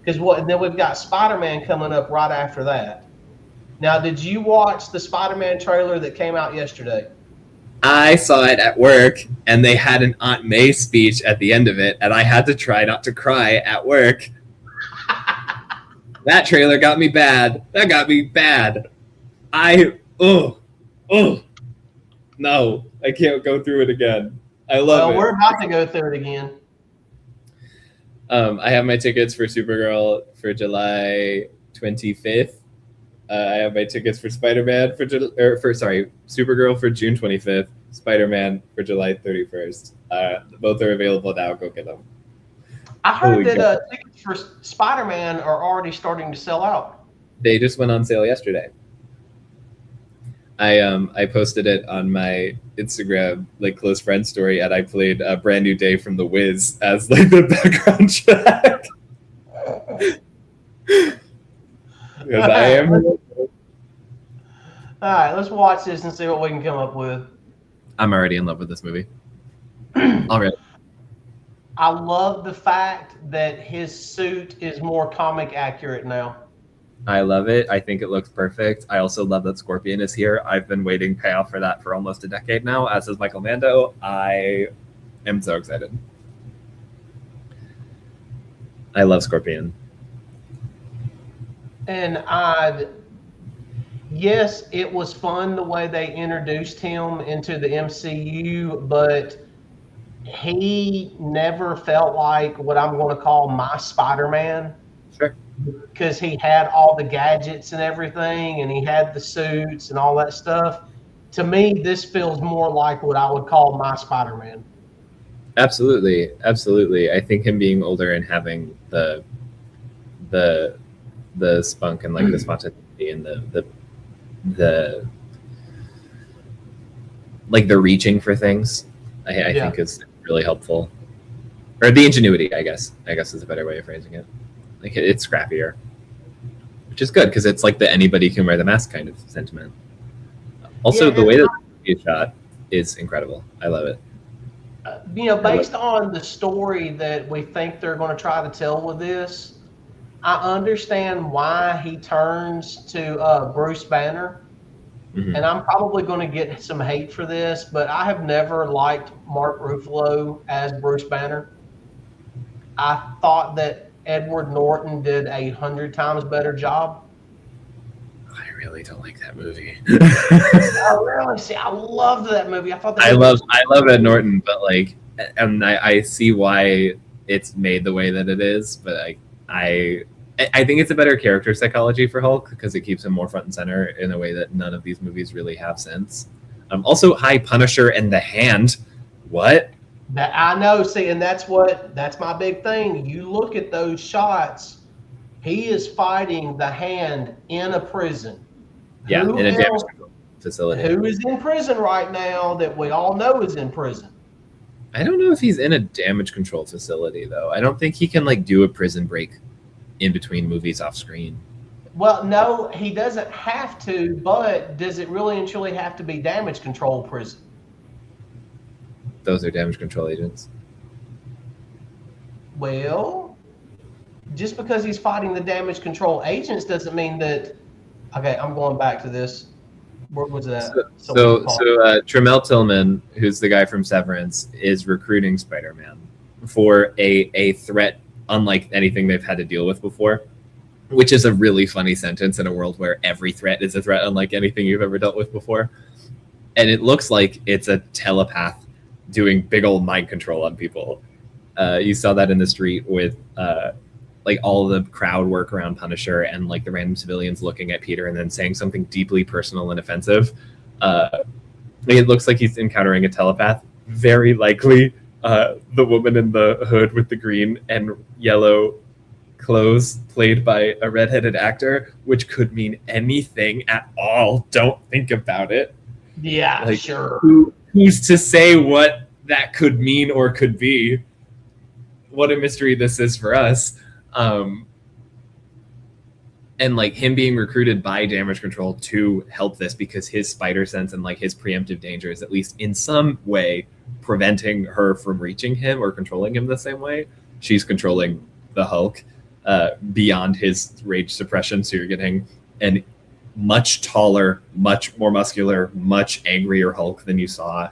and then we've got Spider-Man coming up right after that. Now, did you watch the Spider-Man trailer that came out yesterday? I saw it at work, and they had an Aunt May speech at the end of it, and I had to try not to cry at work. That trailer got me bad. That got me bad. No, I can't go through it again. I love it. Well, we're about to go through it again. I have my tickets for Supergirl for July 25th. I have my tickets for Spider-Man Supergirl for June 25th, Spider-Man for July 31st. Both are available now. Go get them. I heard that tickets for Spider-Man are already starting to sell out. They just went on sale yesterday. I posted it on my Instagram, like close friend story, and I played a Brand New Day from The Wiz as like the background track. Because I am. All right, let's watch this and see what we can come up with. I'm already in love with this movie. Already. I love the fact that his suit is more comic accurate now. I love it. I think it looks perfect. I also love that Scorpion is here. I've been waiting payoff for that for almost a decade now, as is Michael Mando. I am so excited. I love Scorpion. And yes, it was fun the way they introduced him into the MCU, but he never felt like what I'm going to call my Spider-Man. Sure. Because he had all the gadgets and everything, and he had the suits and all that stuff. To me, this feels more like what I would call my Spider-Man. Absolutely. Absolutely. I think him being older and having the spunk and like the spontaneity and the like the reaching for things, I think is really helpful. Or the ingenuity, I guess is a better way of phrasing it. Like it's scrappier, which is good because it's like the anybody can wear the mask kind of sentiment. Also, Yeah, the way that the movie is shot is incredible. I love it. based on the story that we think they're going to try to tell with this, I understand why he turns to Bruce Banner. Mhm. And I'm probably going to get some hate for this, but I have never liked Mark Ruffalo as Bruce Banner. I thought that Edward Norton did 100 times better job. I really don't like that movie. Oh, really? See, I loved that movie. I thought that I movie love was I love Ed Norton, but like, and I see why it's made the way that it is, but I I think it's a better character psychology for Hulk because it keeps him more front and center in a way that none of these movies really have since. Also, hi Punisher and the Hand. What? that I know. See, and that's my big thing. You look at those shots. He is fighting the Hand in a prison. Yeah, Who in a damage else? control facility. Who is in prison right now that we all know is in prison? I don't know if he's in a damage control facility though. I don't think he can like do a prison break in between movies off screen. Well, no, he doesn't have to, but does it really and truly have to be damage control prison? Those are damage control agents. Well, just because he's fighting the damage control agents doesn't mean that. Okay, I'm going back to this. What was that? So Tremel Tillman, who's the guy from Severance, is recruiting Spider-Man for a threat unlike anything they've had to deal with before, which is a really funny sentence in a world where every threat is a threat unlike anything you've ever dealt with before. And it looks like it's a telepath doing big old mind control on people. You saw that in the street with like all the crowd work around Punisher and like the random civilians looking at Peter and then saying something deeply personal and offensive. It looks like he's encountering a telepath. Very likely the woman in the hood with the green and yellow clothes played by a redheaded actor, which could mean anything at all. Don't think about it. Yeah, like, sure. Who's to say what that could mean or could be? What a mystery this is for us. And like him being recruited by damage control to help this because his spider sense and like his preemptive danger is at least in some way preventing her from reaching him or controlling him the same way she's controlling the Hulk beyond his rage suppression. So you're getting an much taller, much more muscular, much angrier Hulk than you saw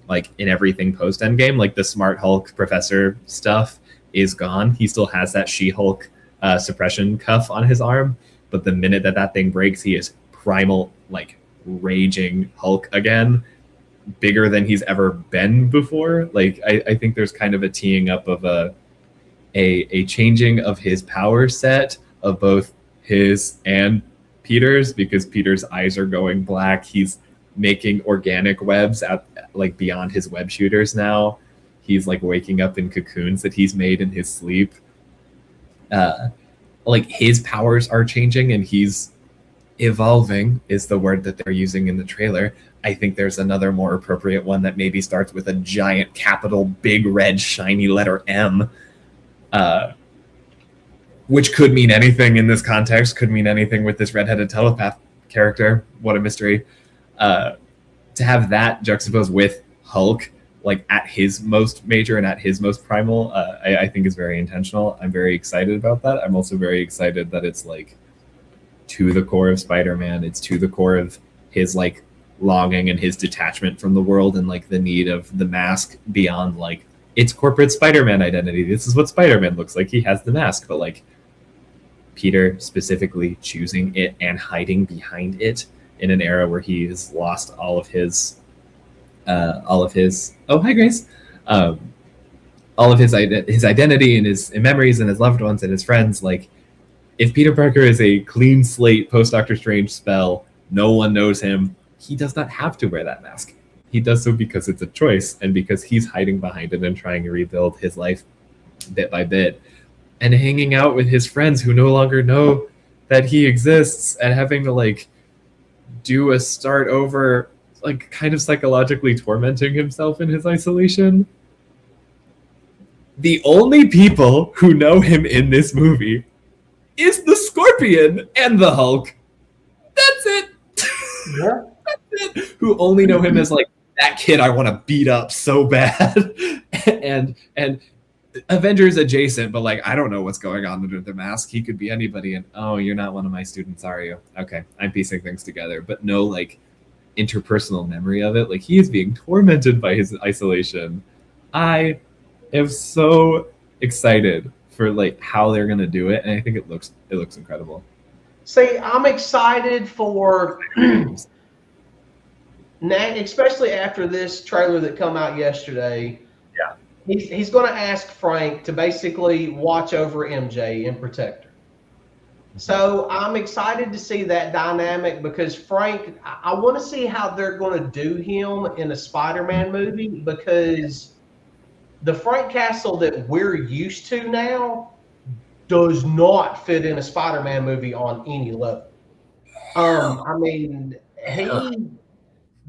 like in everything post Endgame. Like the smart Hulk professor stuff is gone. He still has that She-Hulk suppression cuff on his arm, but the minute that thing breaks, he is primal, like raging Hulk again, bigger than he's ever been before. Like I think there's kind of a teeing up of a changing of his power set of both his and Peter's, because Peter's eyes are going black. He's making organic webs out like beyond his web shooters now. He's like waking up in cocoons that he's made in his sleep. Like his powers are changing and he's evolving is the word that they're using in the trailer. I think there's another more appropriate one that maybe starts with a giant capital big red shiny letter M, which could mean anything in this context, could mean anything with this redheaded telepath character. What a mystery. To have that juxtaposed with Hulk, like at his most major and at his most primal, I think is very intentional. I'm very excited about that. I'm also very excited that it's like to the core of Spider-Man. It's to the core of his like longing and his detachment from the world and like the need of the mask beyond like its corporate Spider-Man identity. This is what Spider-Man looks like. He has the mask, but like Peter specifically choosing it and hiding behind it in an era where he has lost all of his oh hi Grace all of his identity and his memories and his loved ones and his friends. Like if Peter Parker is a clean slate post Doctor Strange spell, no one knows him, he does not have to wear that mask. He does so because it's a choice and because he's hiding behind it and trying to rebuild his life bit by bit and hanging out with his friends who no longer know that he exists and having to like do a start over, like kind of psychologically tormenting himself in his isolation. The only people who know him in this movie is the Scorpion and the Hulk. That's it. Yeah. That's it. who only know him as like that kid I want to beat up so bad, and Avengers adjacent, but like I don't know what's going on under the mask. He could be anybody, and oh, you're not one of my students, are you? Okay, I'm piecing things together, but no like interpersonal memory of it. Like he is being tormented by his isolation. I am so excited for like how they're gonna do it, and I think it looks incredible. See, I'm excited for now, especially after this trailer that come out yesterday. Yeah. He's going to ask Frank to basically watch over MJ and protect her. So I'm excited to see that dynamic because Frank, I want to see how they're going to do him in a Spider-Man movie, because the Frank Castle that we're used to now does not fit in a Spider-Man movie on any level. I mean,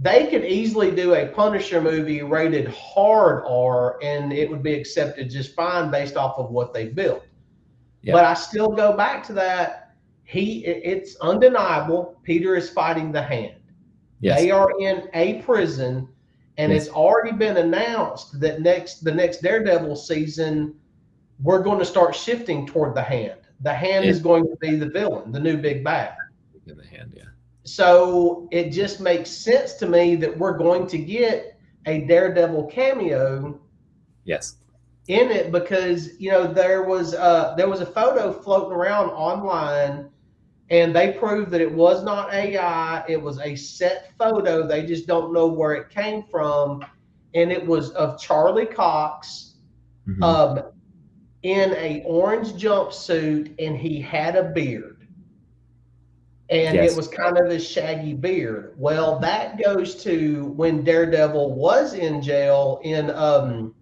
they could easily do a Punisher movie rated hard R, and it would be accepted just fine based off of what they built. Yeah. But I still go back to that. It's undeniable. Peter is fighting the Hand. Yes. They are in a prison, and it's already been announced that the next Daredevil season, we're going to start shifting toward the Hand. The Hand is going to be the villain, the new big bad. In the Hand, yeah. So it just makes sense to me that we're going to get a Daredevil cameo. Yes. In it, because there was a photo floating around online, and they proved that it was not AI. It was a set photo. They just don't know where it came from, and it was of Charlie Cox, in a orange jumpsuit, and he had a beard. And it was kind of a shaggy beard. Well, that goes to when Daredevil was in jail in the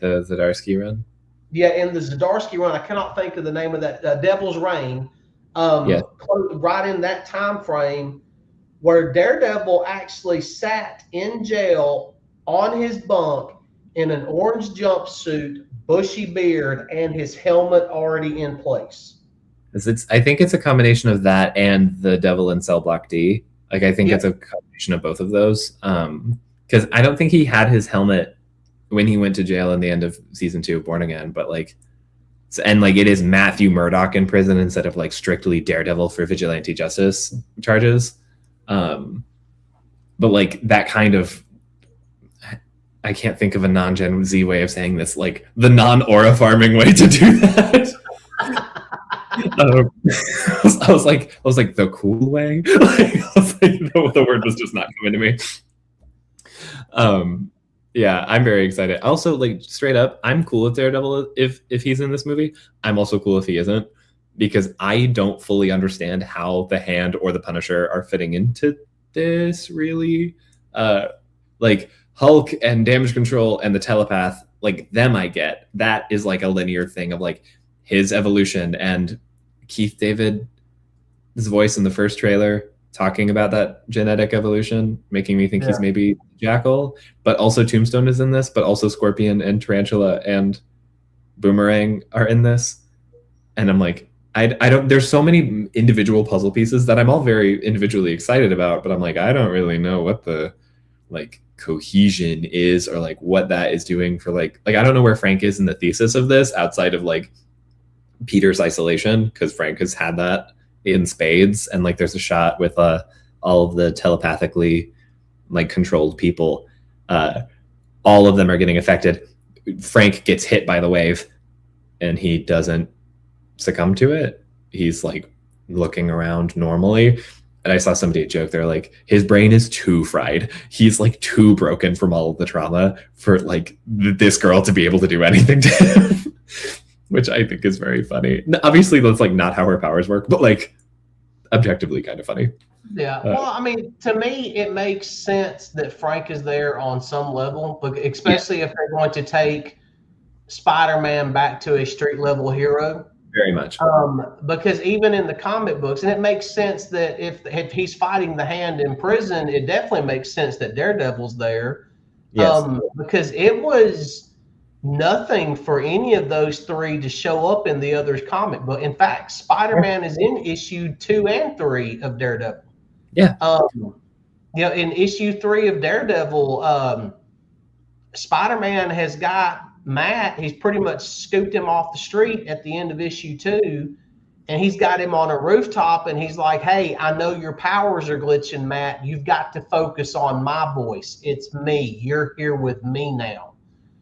Zdarsky run. Yeah, in the Zdarsky run. I cannot think of the name of that. Devil's Reign. Right in that time frame, where Daredevil actually sat in jail on his bunk in an orange jumpsuit, bushy beard, and his helmet already in place. I think it's a combination of that and the Devil in Cell Block D. Like I think it's a combination of both of those. Because I don't think he had his helmet when he went to jail in the end of season 2 of Born Again, but like, and like it is Matthew Murdock in prison instead of like strictly Daredevil for vigilante justice charges. But like that kind of, I can't think of a non-Gen Z way of saying this, like the non-aura farming way to do that. I was like the cool way. The word was just not coming to me. Yeah, I'm very excited. Also, like straight up, I'm cool with Daredevil if he's in this movie. I'm also cool if he isn't, because I don't fully understand how the Hand or the Punisher are fitting into this really. Like Hulk and Damage Control and the Telepath, like them I get. That is like a linear thing of like his evolution, and Keith David's voice in the first trailer talking about that genetic evolution, making me think he's maybe Jackal. But also Tombstone is in this, but also Scorpion and Tarantula and Boomerang are in this. And I'm like, I don't, there's so many individual puzzle pieces that I'm all very individually excited about, but I'm like, I don't really know what the like cohesion is, or like what that is doing for like I don't know where Frank is in the thesis of this outside of like Peter's isolation, because Frank has had that in spades, and like there's a shot with all of the telepathically like controlled people, all of them are getting affected. Frank gets hit by the wave and he doesn't succumb to it. He's like looking around normally, and I saw somebody joke, they're like, his brain is too fried, he's like too broken from all of the trauma for like this girl to be able to do anything to him. Which I think is very funny. Obviously, that's like not how her powers work, but like objectively kind of funny. Yeah. Well, I mean, to me, it makes sense that Frank is there on some level, but especially if they're going to take Spider-Man back to a street level hero. Very much. Because even in the comic books, and it makes sense that if he's fighting the Hand in prison, it definitely makes sense that Daredevil's there. Yes. Because it was nothing for any of those three to show up in the other's comic book. In fact, Spider-Man is in issue 2 and 3 of Daredevil. Yeah. You know, in issue 3 of Daredevil, Spider-Man has got Matt. He's pretty much scooped him off the street at the end of issue 2, and he's got him on a rooftop, and he's like, "Hey, I know your powers are glitching, Matt. You've got to focus on my voice. It's me. You're here with me now."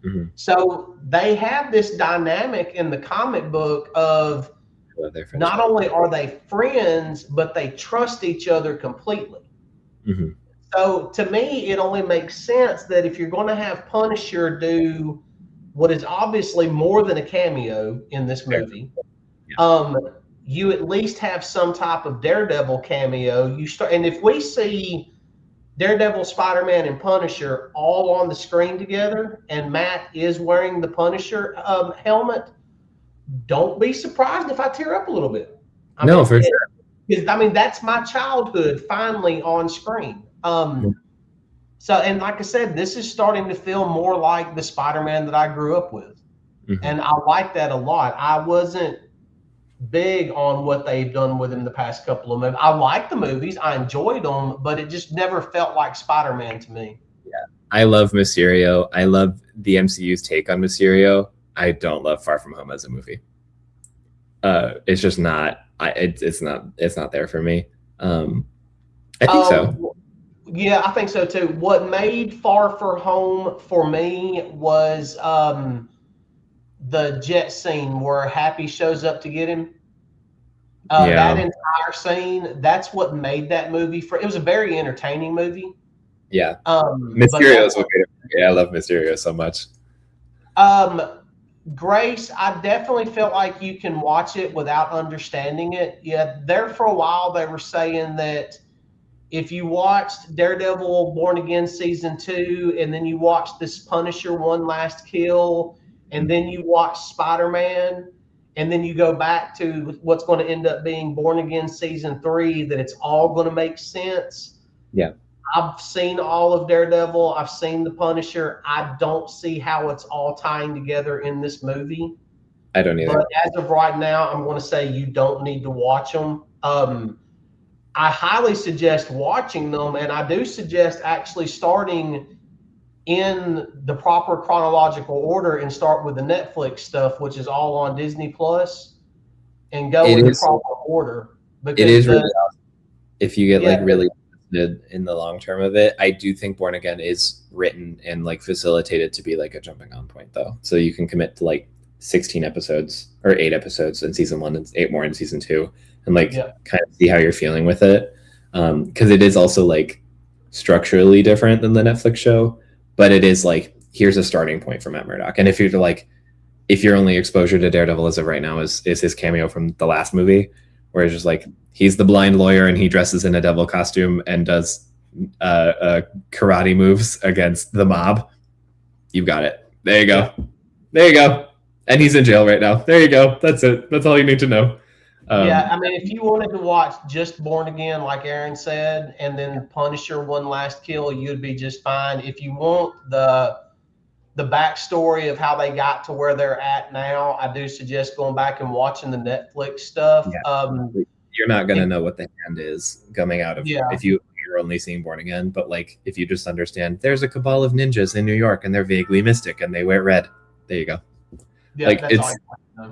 Mm-hmm. So they have this dynamic in the comic book of not only are they friends, but they trust each other completely. Mm-hmm. So to me, it only makes sense that if you're going to have Punisher do what is obviously more than a cameo in this movie, you at least have some type of Daredevil cameo. And if we see Daredevil, Spider-Man, and Punisher all on the screen together, and Matt is wearing the Punisher helmet, don't be surprised if I tear up a little bit. For sure. Because I mean, that's my childhood finally on screen. So, and like I said, this is starting to feel more like the Spider-Man that I grew up with. Mm-hmm. And I like that a lot. I wasn't big on what they've done with him the past couple of movies. I like the movies. I enjoyed them, but it just never felt like Spider-Man to me. Yeah. I love Mysterio. I love the MCU's take on Mysterio. I don't love Far From Home as a movie. It's just not. It's not there for me. I think so. Yeah, I think so too. What made Far From Home for me was the jet scene where Happy shows up to get him. That entire scene, that's what made that movie. It was a very entertaining movie. Yeah. Mysterio is what made it. Yeah, I love Mysterio so much. Grace, I definitely felt like you can watch it without understanding it. Yeah, there for a while they were saying that if you watched Daredevil Born Again Season 2, and then you watched this Punisher One Last Kill, and then you watch Spider-Man, and then you go back to what's going to end up being Born Again Season 3, that it's all going to make sense. Yeah. I've seen all of Daredevil. I've seen the Punisher. I don't see how it's all tying together in this movie. I don't either. But as of right now, I'm going to say you don't need to watch them. I highly suggest watching them, and I do suggest actually starting in the proper chronological order and start with the Netflix stuff, which is all on Disney Plus, and go in the proper order. Because it is really awesome if you get really in the long term of it. I do think Born Again is written and like facilitated to be like a jumping on point though, so you can commit to like 16 episodes or 8 episodes in season 1 and 8 more in season 2, and kind of see how you're feeling with it, because it is also like structurally different than the Netflix show, but it is like, here's a starting point for Matt Murdock. And if your only exposure to Daredevil as of right now is his cameo from the last movie, where it's just like he's the blind lawyer and he dresses in a devil costume and does karate moves against the mob, you've got it. There you go. And he's in jail right now. There you go. That's it. That's all you need to know. I mean, if you wanted to watch just Born Again, like Aaron said, and then Punisher One Last Kill, you'd be just fine. If you want the backstory of how they got to where they're at now, I do suggest going back and watching the Netflix stuff. Yeah. You're not going to know what the hand is coming out of if you're only seeing Born Again, but like if you just understand there's a cabal of ninjas in New York and they're vaguely mystic and they wear red, there you go. Yeah, like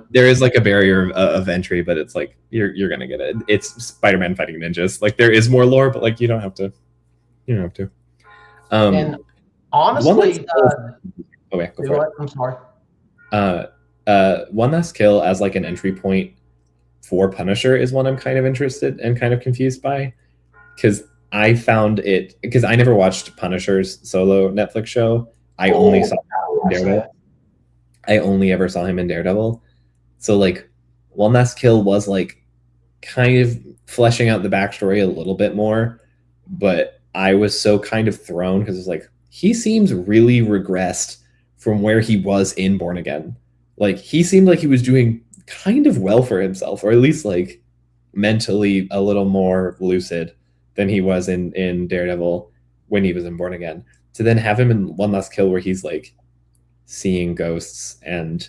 there is like a barrier of entry, but it's like you're gonna get it. It's Spider-Man fighting ninjas. Like there is more lore, but like you don't have to. And honestly, go for it. I'm sorry. One Last Kill as like an entry point for Punisher is one I'm kind of interested and kind of confused by, because I found it, because I never watched Punisher's solo Netflix show. I only saw Daredevil. I only ever saw him in Daredevil. So like One Last Kill was like kind of fleshing out the backstory a little bit more, but I was so kind of thrown because it's like he seems really regressed from where he was in Born Again. Like he seemed like he was doing kind of well for himself, or at least like mentally a little more lucid than he was in Daredevil when he was in Born Again. To then have him in One Last Kill where he's like seeing ghosts and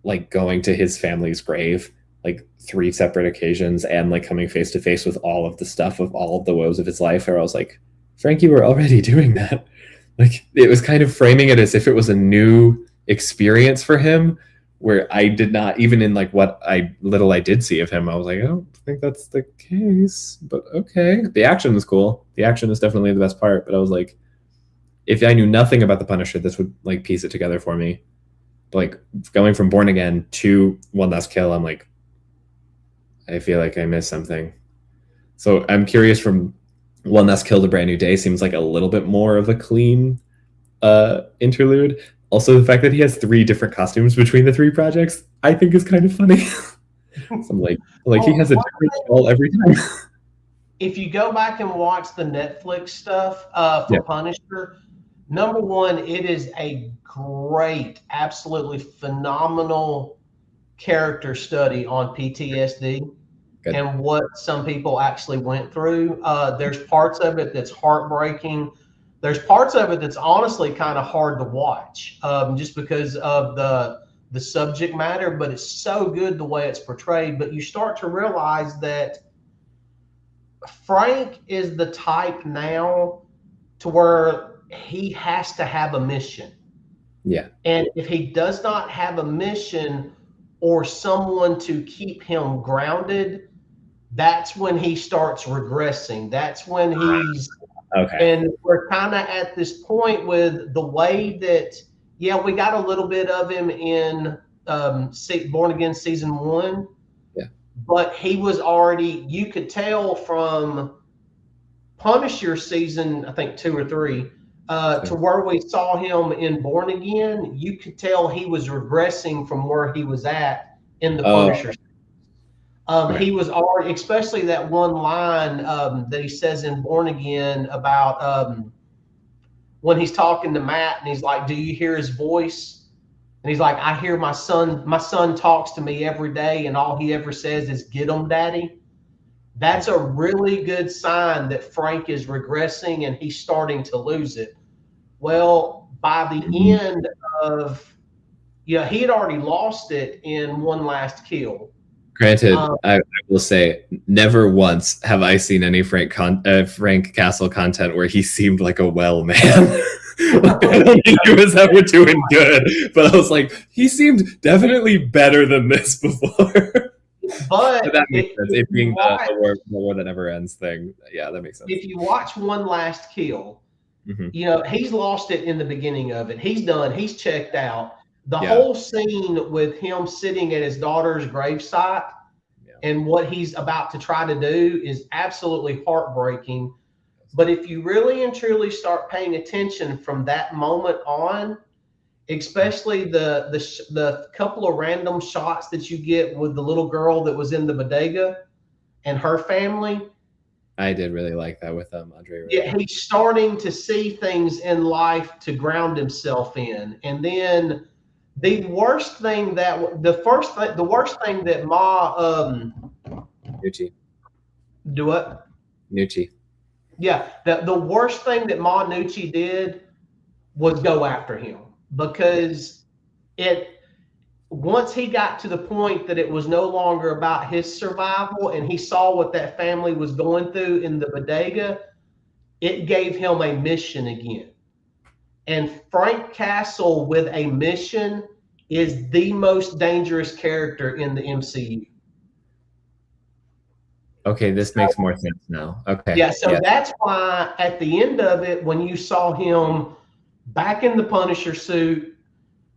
like going to his family's grave, like 3 separate occasions, and like coming face to face with all of the stuff of all of the woes of his life, where I was like, Frank, you were already doing that. Like, it was kind of framing it as if it was a new experience for him, where I did not, even in like what I did see of him, I was like, I don't think that's the case, but okay. The action was cool. The action is definitely the best part, but I was like, if I knew nothing about the Punisher, this would like piece it together for me. But like going from Born Again to One Last Kill, I'm like, I feel like I missed something. So I'm curious, from One Last Kill to Brand New Day seems like a little bit more of a clean interlude. Also, the fact that he has 3 different costumes between the 3 projects, I think is kind of funny. So I'm like he has a different skull every time. If you go back and watch the Netflix stuff for Punisher, number one, it is a great, absolutely phenomenal character study on PTSD. Good. And what some people actually went through. There's parts of it that's heartbreaking. There's parts of it that's honestly kind of hard to watch, just because of the subject matter, but it's so good the way it's portrayed. But you start to realize that Frank is the type now to where he has to have a mission. Yeah. And if he does not have a mission or someone to keep him grounded, that's when he starts regressing. That's when he's okay. And we're kind of at this point with the way that, we got a little bit of him in Born Again season 1. Yeah. But he was already, you could tell from Punisher season, I think 2 or 3, to where we saw him in Born Again, you could tell he was regressing from where he was at in the Punisher. Right. He was already, especially that one line that he says in Born Again about when he's talking to Matt and he's like, do you hear his voice? And he's like, I hear my son talks to me every day and all he ever says is, get him, daddy. That's a really good sign that Frank is regressing and he's starting to lose it. Well, by the end of, he had already lost it in One Last Kill. Granted, I will say, never once have I seen any Frank Castle content where he seemed like a well man. I don't think he was ever doing good, but I was like, he seemed definitely better than this before. But that makes sense. It being the war that never ends thing. Yeah, that makes sense. If you watch One Last Kill, he's lost it in the beginning of it. He's done. He's checked out. The whole scene with him sitting at his daughter's gravesite and what he's about to try to do is absolutely heartbreaking. But if you really and truly start paying attention from that moment on, especially the couple of random shots that you get with the little girl that was in the bodega and her family. I did really like that with Andre. Yeah, he's starting to see things in life to ground himself in. And then the worst thing that Ma Nucci. Do what? Nucci. Yeah, the worst thing that Ma Nucci did was go after him, because once he got to the point that it was no longer about his survival and he saw what that family was going through in the bodega, it gave him a mission again. And Frank Castle with a mission is the most dangerous character in the MCU. Okay, this makes more sense now. Okay. Yeah, so that's why at the end of it, when you saw him back in the Punisher suit,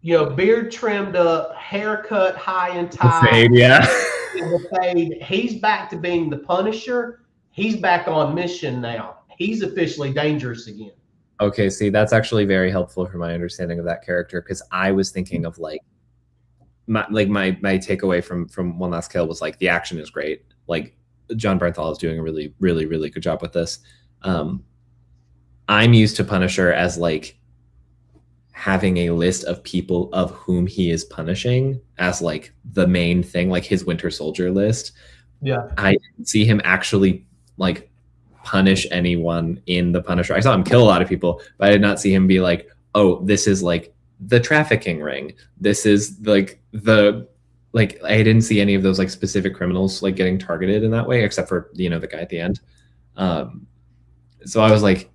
beard trimmed up, haircut high and tight. He's back to being the Punisher. He's back on mission now. He's officially dangerous again. Okay, see, that's actually very helpful for my understanding of that character, because I was thinking of my takeaway from One Last Kill was like, the action is great. Like, John Bernthal is doing a really, really, really good job with this. I'm used to Punisher as like having a list of people of whom he is punishing as like the main thing, like his Winter Soldier list. Yeah, I didn't see him actually like punish anyone in the Punisher. I saw him kill a lot of people, but I did not see him be like, oh, this is like the trafficking ring. This is like the like I didn't see any of those like specific criminals like getting targeted in that way, except for the guy at the end. So I was like,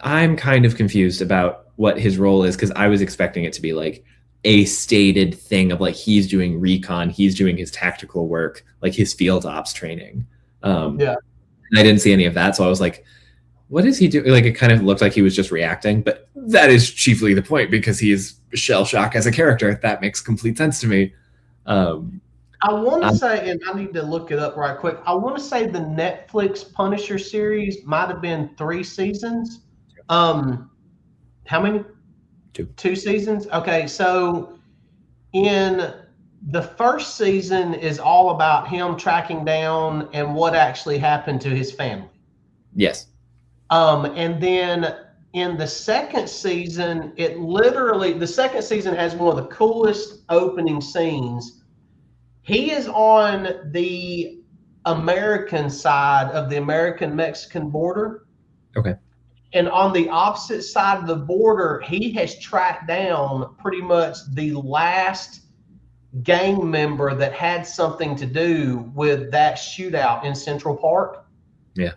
I'm kind of confused about what his role is, because I was expecting it to be like a stated thing of like he's doing recon, he's doing his tactical work, like his field ops training. Yeah. And I didn't see any of that, so I was like, what is he doing? Like, it kind of looked like he was just reacting, but that is chiefly the point because he is shell shock as a character. That makes complete sense to me. I want to say, and I need to look it up right quick. I want to say the Netflix Punisher series might have been 3 seasons. How many? 2. 2 seasons. Okay, so in the first season is all about him tracking down and what actually happened to his family. Yes. And then in the second season, the second season has one of the coolest opening scenes. He is on the American side of the American-Mexican border. Okay. And on the opposite side of the border, he has tracked down pretty much the last gang member that had something to do with that shootout in Central Park. Yeah.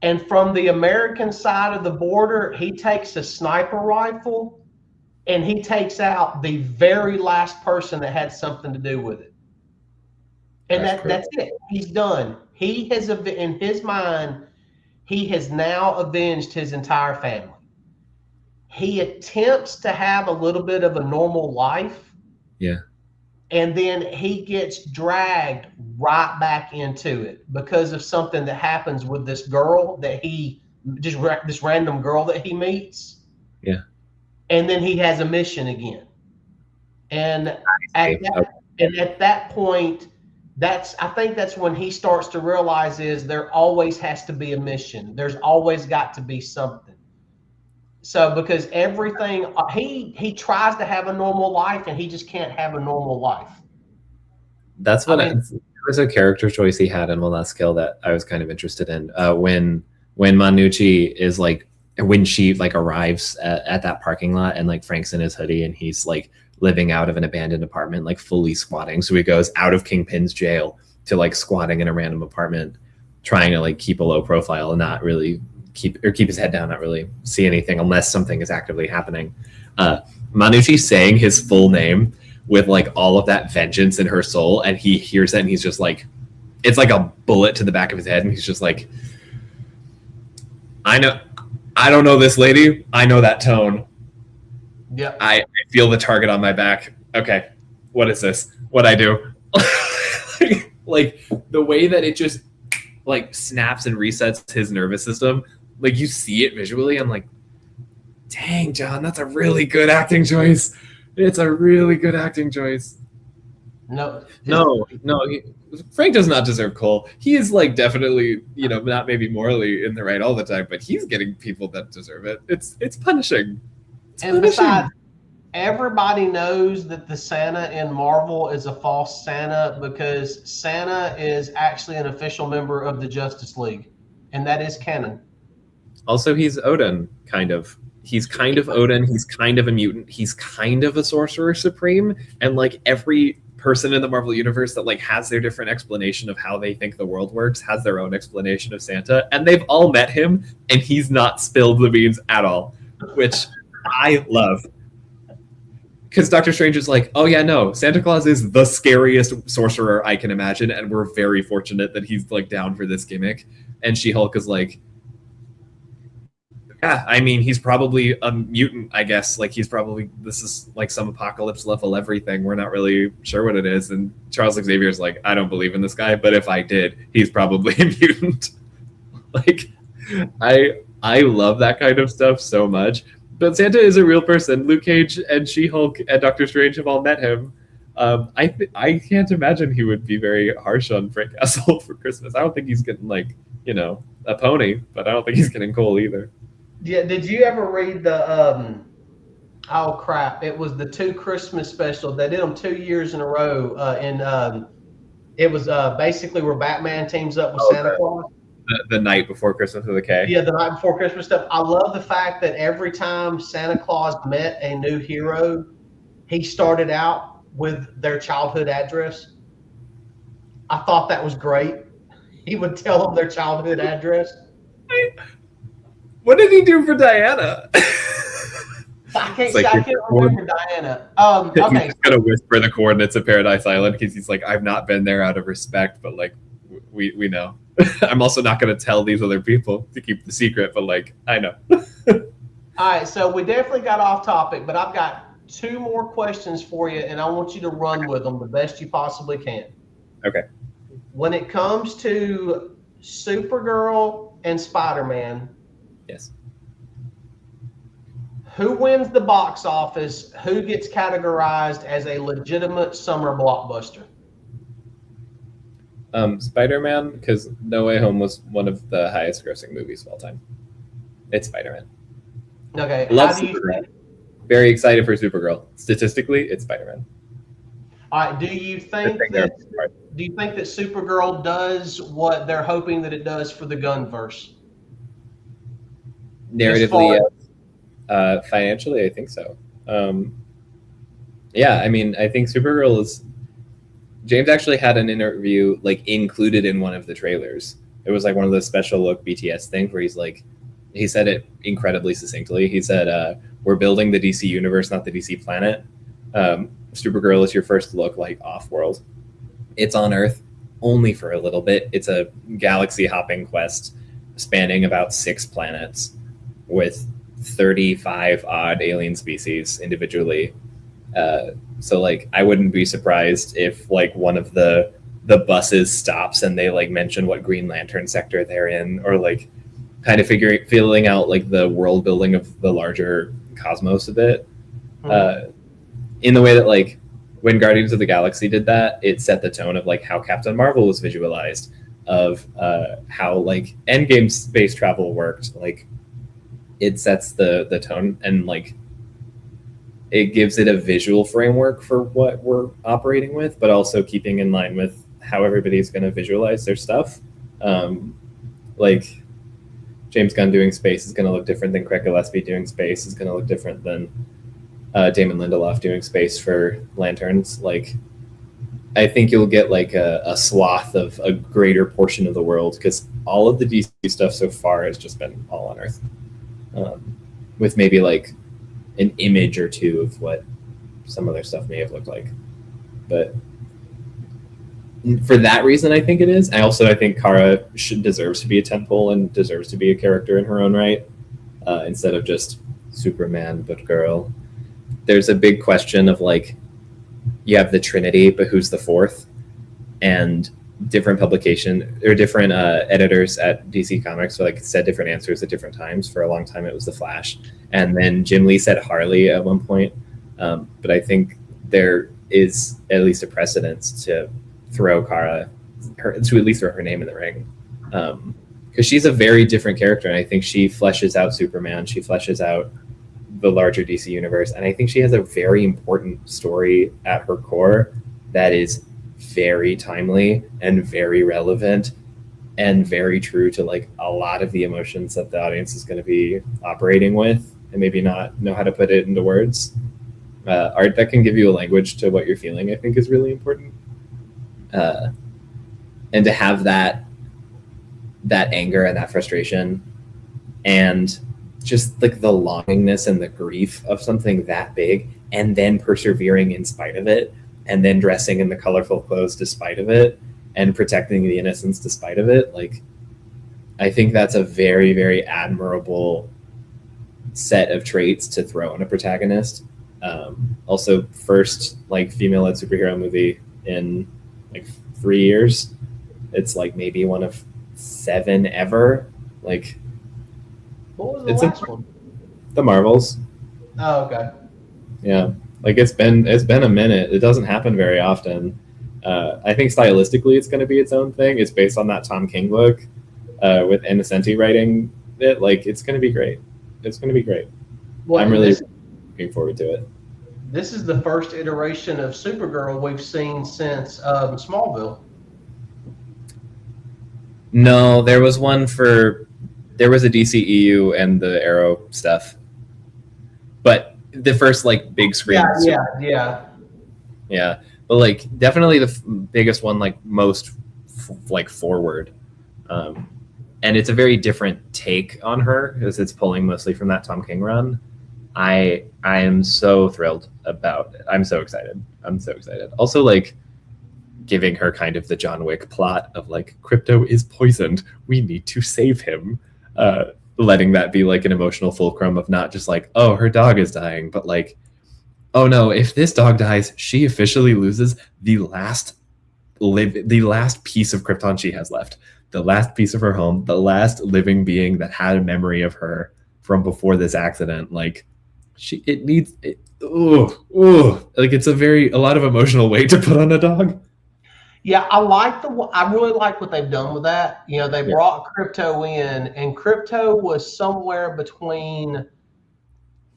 And from the American side of the border, he takes a sniper rifle and he takes out the very last person that had something to do with it. And that's it. He's done. He has, in his mind, he has now avenged his entire family. He attempts to have a little bit of a normal life. Yeah. And then he gets dragged right back into it because of something that happens with this girl that this random girl that he meets. Yeah. And then he has a mission again. And at that point, I think that's when he starts to realize is there always has to be a mission. There's always got to be something. So because everything, he tries to have a normal life and he just can't have a normal life. That's what it was, a character choice he had in One Last Kill that I was kind of interested in. When Manucci is like, when she like arrives at that parking lot and like Frank's in his hoodie and he's like living out of an abandoned apartment, like fully squatting. So he goes out of Kingpin's jail to like squatting in a random apartment, trying to like keep a low profile and not really keep his head down, not really see anything unless something is actively happening. Manucci saying his full name with like all of that vengeance in her soul, and he hears it and he's just like, it's like a bullet to the back of his head, and he's just like, I don't know this lady. I know that tone. Yeah. I feel the target on my back. Okay. What is this? What'd I do? Like the way that it just like snaps and resets his nervous system. Like you see it visually. I'm like, dang, John, that's a really good acting choice. It's a really good acting choice. No. Frank does not deserve Cole. He is like definitely, not maybe morally in the right all the time, but he's getting people that deserve it. It's punishing. Besides, everybody knows that the Santa in Marvel is a false Santa because Santa is actually an official member of the Justice League, and that is canon. Also, he's Odin, kind of. He's kind of Odin. He's kind of a mutant. He's kind of a sorcerer supreme, and like every person in the Marvel universe that like has their different explanation of how they think the world works has their own explanation of Santa, and they've all met him, and he's not spilled the beans at all, which I love. Because Doctor Strange is like, oh yeah, no, Santa Claus is the scariest sorcerer I can imagine, and we're very fortunate that he's like down for this gimmick. And She-Hulk is like, yeah, I mean, he's probably a mutant, I guess. Like this is like some apocalypse level everything. We're not really sure what it is. And Charles Xavier's like, I don't believe in this guy, but if I did, he's probably a mutant. Like, I love that kind of stuff so much. But Santa is a real person. Luke Cage and She-Hulk and Doctor Strange have all met him. I can't imagine he would be very harsh on Frank Castle for Christmas. I don't think he's getting like, a pony, but I don't think he's getting Cole either. Yeah, did you ever read the oh crap, it was the 2 Christmas specials. They did them 2 years in a row, and it was basically where Batman teams up with Santa Claus. The night before Christmas with a K. Yeah, the night before Christmas stuff. I love the fact that every time Santa Claus met a new hero, he started out with their childhood address. I thought that was great. He would tell them their childhood address. What did he do for Diana? I can't remember Diana. He's Okay. just gonna whisper the coordinates of Paradise Island because he's like, I've not been there out of respect, but like, we know. I'm also not gonna tell these other people to keep the secret, but like, I know. All right, so we definitely got off topic, but I've got 2 more questions for you, and I want you to run with them the best you possibly can. Okay. When it comes to Supergirl and Spider-Man, Yes. who wins the box office? Who gets categorized as a legitimate summer blockbuster? Spider-Man, because No Way Home was one of the highest grossing movies of all time. It's Spider-Man. Okay. Love How do you Supergirl. Very excited for Supergirl. Statistically, it's Spider-Man. All right. Do you think that Supergirl does what they're hoping that it does for the Gunverse? Narratively, yes. Financially, I think so. Yeah, I mean, I think Supergirl is. James actually had an interview like included in one of the trailers. It was like one of those special look BTS things where he's like, he said it incredibly succinctly. He said, "We're building the DC universe, not the DC planet. Supergirl is your first look like off-world. It's on Earth only for a little bit. It's a galaxy hopping quest spanning about 6 planets with 35 odd alien species individually. So like, I wouldn't be surprised if like one of the buses stops and they like mention what Green Lantern sector they're in, or like kind of feeling out like the world building of the larger cosmos a bit. In the way that like when Guardians of the Galaxy did that, it set the tone of like how Captain Marvel was visualized, of how like Endgame space travel worked. Like it sets the tone, and like it gives it a visual framework for what we're operating with, but also keeping in line with how everybody's going to visualize their stuff. Like James Gunn doing space is going to look different than Craig Gillespie doing space, is going to look different than Damon Lindelof doing space for Lanterns. Like, I think you'll get like a swath of a greater portion of the world, because all of the DC stuff so far has just been all on Earth, with maybe like an image or 2 of what some of their stuff may have looked like. But for that reason, I think it is. I think Kara deserves to be a tentpole and deserves to be a character in her own right, instead of just Superman but girl. There's a big question of like, you have the Trinity, but who's the 4th? And different publication or different editors at DC Comics like said different answers at different times. For a long time, it was the Flash, and then Jim Lee said Harley at one point. But I think there is at least a precedence to throw Kara, to at least throw her name in the ring, because she's a very different character, and I think she fleshes out Superman. She fleshes out the larger DC universe, and I think she has a very important story at her core that is very timely and very relevant and very true to like a lot of the emotions that the audience is going to be operating with, and maybe not know how to put it into words. Art that can give you a language to what you're feeling, I think, is really important. And to have that anger and that frustration and just like the longingness and the grief of something that big, and then persevering in spite of it, and then dressing in the colorful clothes despite of it, and protecting the innocence despite of it. Like, I think that's a very, very admirable set of traits to throw in a protagonist. Also, first like female-led superhero movie in like 3 years. It's like maybe one of 7 ever. Like, what was the last one? The Marvels. Oh, okay. Yeah, like it's been a minute. It doesn't happen very often. I think stylistically it's going to be its own thing. It's based on that Tom King book with Innocenti writing it. Like, it's going to be great. It's going to be great. Well, I'm really looking forward to it. This is the first iteration of Supergirl we've seen since Smallville. No, there was a DCEU and the Arrow stuff, but the first like big screen. Yeah. But like definitely the biggest one, like most like forward. And it's a very different take on her because it's pulling mostly from that Tom King run. I am so thrilled about it. I'm so excited. Also, like, giving her kind of the John Wick plot of like, Crypto is poisoned, we need to save him. Letting that be like an emotional fulcrum of not just like, oh, her dog is dying, but like, oh no, if this dog dies, she officially loses the last piece of Krypton she has left, the last piece of her home, the last living being that had a memory of her from before this accident. Like, like it's a lot of emotional weight to put on a dog. Yeah, I really like what they've done with that. You know, they brought Crypto in, and Crypto was somewhere between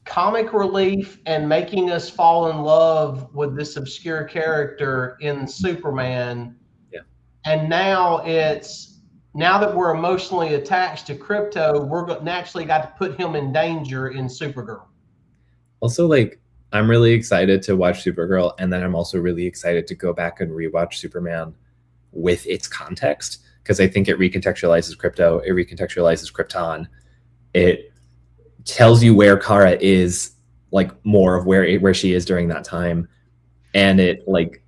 comic relief and making us fall in love with this obscure character in Superman. Yeah. And now that we're emotionally attached to Crypto, we're naturally got to put him in danger in Supergirl. Also, like, I'm really excited to watch Supergirl, and then I'm also really excited to go back and rewatch Superman with its context, because I think it recontextualizes Crypto, it recontextualizes Krypton, it tells you where Kara is, like, more of where she is during that time, and it like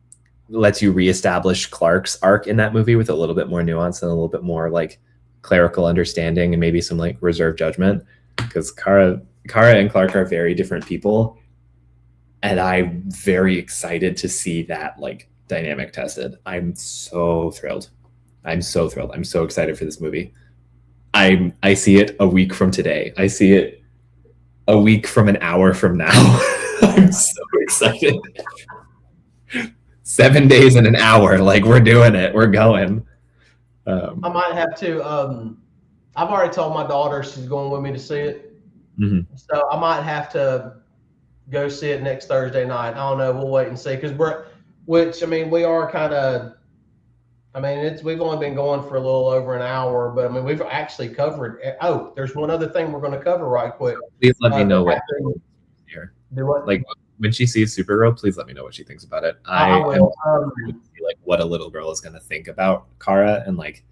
lets you reestablish Clark's arc in that movie with a little bit more nuance and a little bit more like clerical understanding and maybe some like reserved judgment, because Kara and Clark are very different people. And I'm very excited to see that like dynamic tested. I'm so thrilled. I'm so excited for this movie. I see it a week from today. I see it a week from an hour from now. I'm so excited. 7 days and an hour. Like, we're doing it. We're going. I might have to. I've already told my daughter she's going with me to see it. Mm-hmm. So I might have to go see it next Thursday night. I don't know. We'll wait and see, because we are kind of. I mean, we've only been going for a little over an hour, but I mean, we've actually covered. Oh, there's one other thing we're going to cover right quick. Please let me know what here. Do what? Like, when she sees Supergirl, please let me know what she thinks about it. I will. Like, what a little girl is going to think about Kara, and like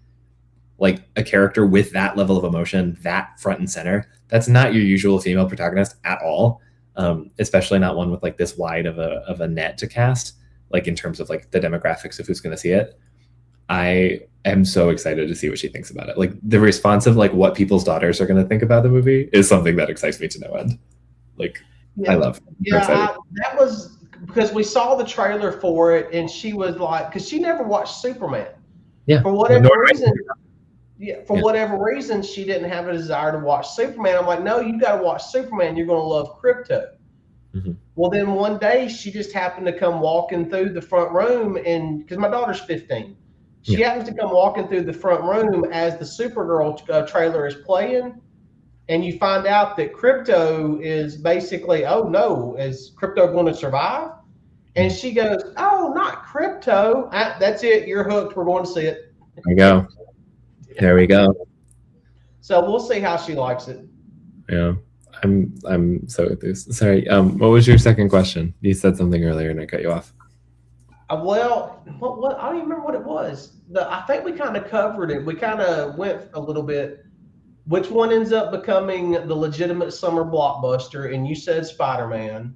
a character with that level of emotion, that front and center. That's not your usual female protagonist at all. Especially not one with like this wide of a net to cast, like in terms of like the demographics of who's going to see it. I am so excited to see what she thinks about it. Like, the response of like what people's daughters are going to think about the movie is something that excites me to no end. Like, yeah. I love. That was because we saw the trailer for it, and she was like, because she never watched Superman. Yeah. For whatever reason. Yeah, whatever reason, she didn't have a desire to watch Superman. I'm like, no, you got to watch Superman. You're going to love Crypto. Mm-hmm. Well, then one day she just happened to come walking through the front room, and because my daughter's 15, she happens to come walking through the front room as the Supergirl trailer is playing, and you find out that Crypto is basically, oh no, is Crypto going to survive? And she goes, oh, not Crypto. That's it. You're hooked. We're going to see it. There we go. There we go. So we'll see how she likes it. Yeah, I'm so enthused. Sorry. What was your second question? You said something earlier and I cut you off. Well, what I don't even remember what it was. I think we kind of covered it. We kind of went a little bit. Which one ends up becoming the legitimate summer blockbuster? And you said Spider-Man.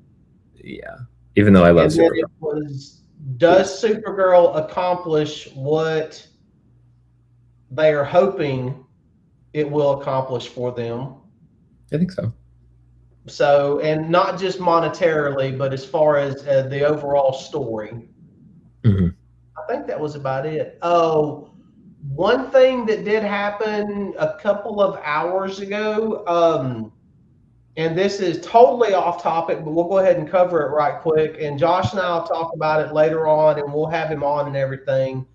Yeah. Even though I love Supergirl. Does Supergirl accomplish what they are hoping it will accomplish for them? I think so. So, and not just monetarily, but as far as the overall story. Mm-hmm. I think that was about it. Oh, one thing that did happen a couple of hours ago, and this is totally off topic, but we'll go ahead and cover it right quick. And Josh and I will talk about it later on, and we'll have him on and everything.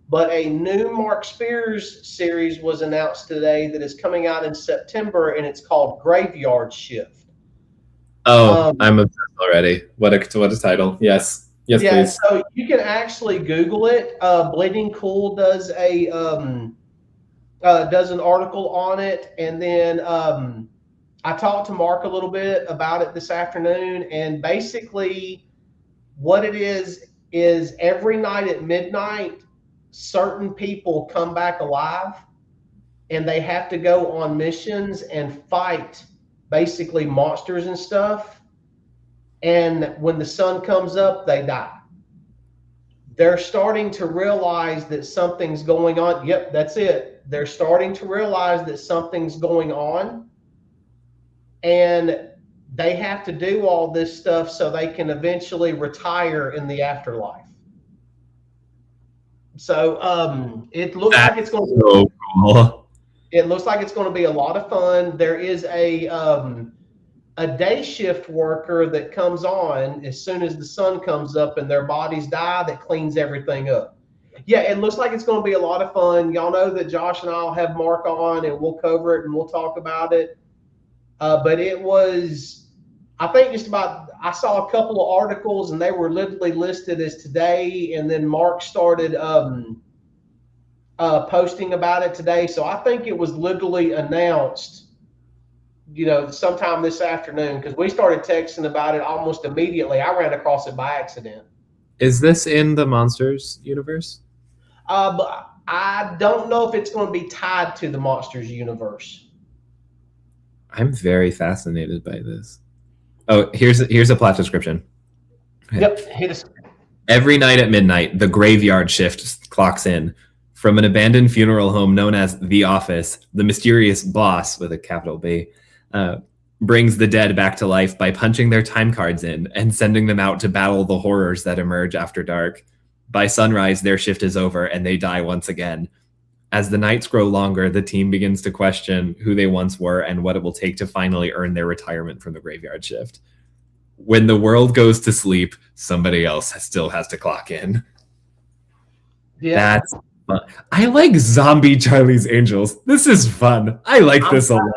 But a new Mark Spears series was announced today that is coming out in September, and it's called Graveyard Shift. Oh, I'm obsessed already. What a title. Yes, please. So you can actually Google it. Bleeding Cool does an article on it, and then I talked to Mark a little bit about it this afternoon, and basically what it is every night at midnight, certain people come back alive and they have to go on missions and fight basically monsters and stuff. And when the sun comes up, they die. They're starting to realize that something's going on. Yep, that's it. They're starting to realize that something's going on. And they have to do all this stuff so they can eventually retire in the afterlife. So it looks like it's going to be so cool. It looks like it's going to be a lot of fun. There is a day shift worker that comes on as soon as the sun comes up and their bodies die that cleans everything up. Yeah, it looks like it's going to be a lot of fun. Y'all know that Josh and I'll have Mark on and we'll cover it and we'll talk about it. But it was, I think I saw a couple of articles and they were literally listed as today. And then Mark started posting about it today. So I think it was literally announced, sometime this afternoon, because we started texting about it almost immediately. I ran across it by accident. Is this in the Monsters universe? But I don't know if it's going to be tied to the Monsters universe. I'm very fascinated by this. Oh, here's a plot description. Yep, hit us. Every night at midnight, the graveyard shift clocks in. From an abandoned funeral home known as The Office, the mysterious boss, with a capital B, brings the dead back to life by punching their time cards in and sending them out to battle the horrors that emerge after dark. By sunrise, their shift is over and they die once again. As the nights grow longer, the team begins to question who they once were and what it will take to finally earn their retirement from the graveyard shift. When the world goes to sleep, somebody else still has to clock in. Yeah. That's fun. I like Zombie Charlie's Angels. This is fun. I like this a lot.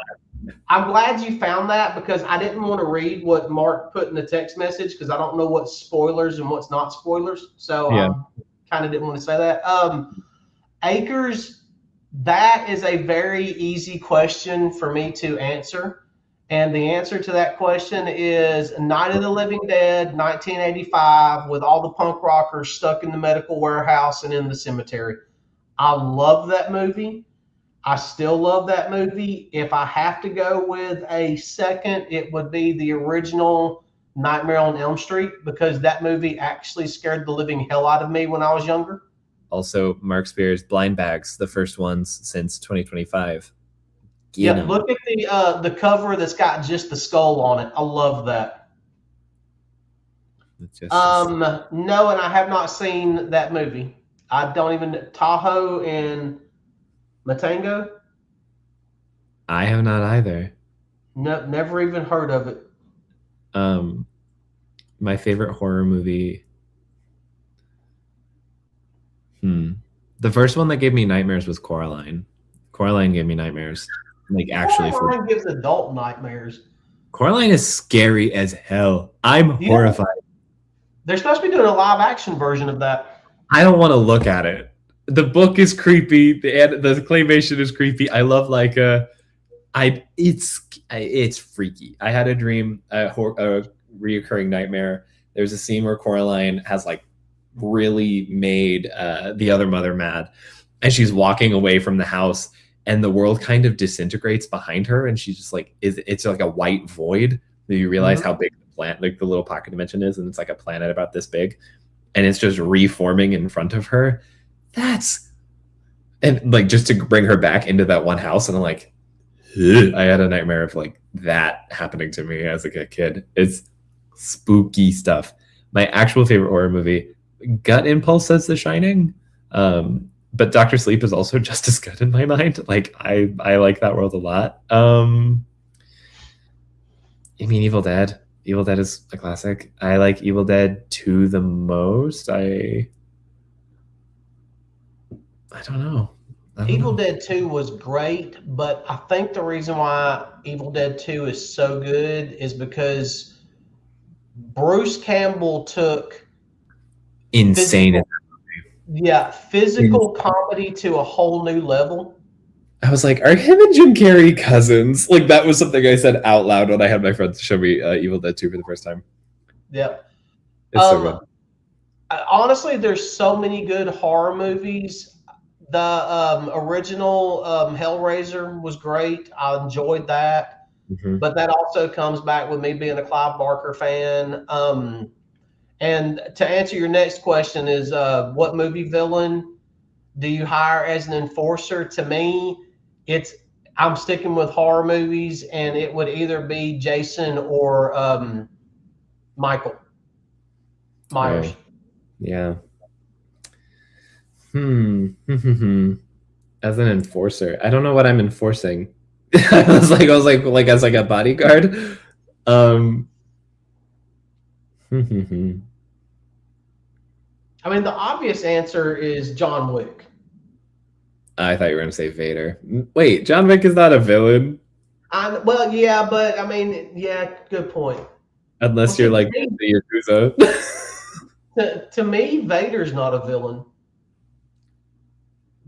I'm glad you found that because I didn't want to read what Mark put in the text message because I don't know what's spoilers and what's not spoilers. So Yeah. I kind of didn't want to say that. Acres, that is a very easy question for me to answer. And the answer to that question is Night of the Living Dead, 1985, with all the punk rockers stuck in the medical warehouse and in the cemetery. I love that movie. I still love that movie. If I have to go with a second, it would be the original Nightmare on Elm Street because that movie actually scared the living hell out of me when I was younger. Also, Mark Spears' Blind Bags, the first ones since 2025. Yeah, look at the cover that's got just the skull on it. I love that. No, and I have not seen that movie. I don't even Tahoe and Matango. I have not either. No, never even heard of it. My favorite horror movie. The first one that gave me nightmares was Coraline. Coraline gave me nightmares. Like actually, Coraline gives adult nightmares. Coraline is scary as hell. I'm horrified. They're supposed to be doing a live action version of that. I don't want to look at it. The book is creepy. The claymation is creepy. I love Leica. It's freaky. I had a dream, a reoccurring nightmare. There's a scene where Coraline has like really made the other mother mad, and she's walking away from the house, and the world kind of disintegrates behind her, and she's just like, it's like a white void. You realize how big the plant, like the little pocket dimension is, and it's like a planet about this big, and it's just reforming in front of her. And like just to bring her back into that one house, and I'm like, ugh. I had a nightmare of like that happening to me as like a kid. It's spooky stuff. My actual favorite horror movie, gut impulse says The Shining, but Dr. Sleep is also just as good in my mind. Like I like that world a lot. I mean, Evil Dead is a classic. I like Evil Dead 2 the most. I don't know. Evil Dead 2 was great, but I think the reason why Evil Dead 2 is so good is because Bruce Campbell took insane. Physical comedy to a whole new level. I was like, are him and Jim Carrey cousins? Like that was something I said out loud when I had my friends show me Evil Dead 2 for the first time. Yeah. It's so good. Honestly, there's so many good horror movies. The original Hellraiser was great. I enjoyed that. Mhm. But that also comes back with me being a Clive Barker fan. And to answer your next question is what movie villain do you hire as an enforcer? To me, it's I'm sticking with horror movies, and it would either be Jason or Michael Myers. Oh, yeah. As an enforcer, I don't know what I'm enforcing. I was like as like a bodyguard. Um, I I mean, the obvious answer is John Wick. thought you were gonna say Vader. Wait, John Wick is not a villain Well, yeah, but I mean, yeah, good point. Well, unless you're see, like the Yakuza. to me, Vader's not a villain.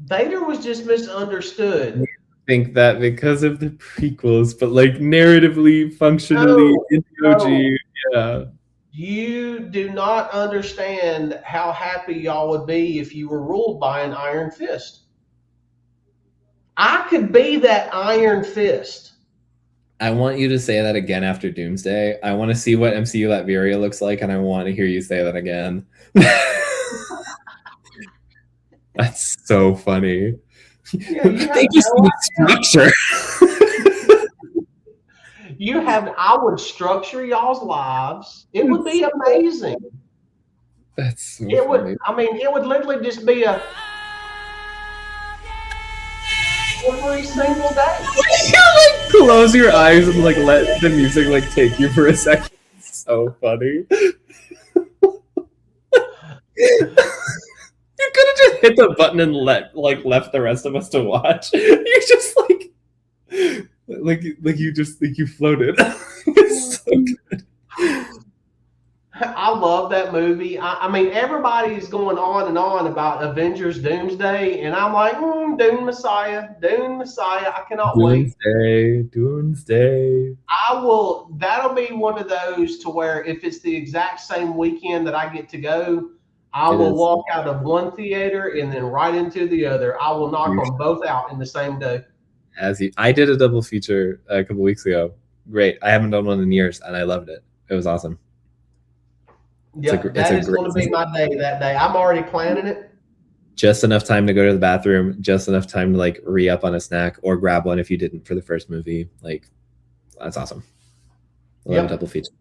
Vader was just misunderstood. Think that because of the prequels, but like narratively, functionally, No, in the OG, yeah. you do not understand how happy y'all would be if you were ruled by an iron fist. I could be that iron fist. I want you to say that again after Doomsday. I want to see what MCU Latveria looks like, and I want to hear you say that again. That's so funny. Yeah, They just need structure. I would structure y'all's lives. It would be amazing. That's so It funny. would, I mean, it would literally just be a every single day. You like close your eyes and like let the music like take you for a second. It's so funny. You could have just hit the button and left the rest of us to watch. You just you floated. It's so good. I love that movie. I mean, everybody's going on and on about Avengers Doomsday, and I'm like, Dune Messiah. I cannot wait. Doomsday. That'll be one of those to where if it's the exact same weekend that I get to go, I will walk out of one theater and then right into the other. I will knock them both out in the same day. I did a double feature a couple weeks ago. Great. I haven't done one in years, and I loved it. It was awesome. Yeah, that is going to be my day that day. I'm already planning it. Just enough time to go to the bathroom, just enough time to like re-up on a snack or grab one if you didn't for the first movie. Like, that's awesome. I love a double feature.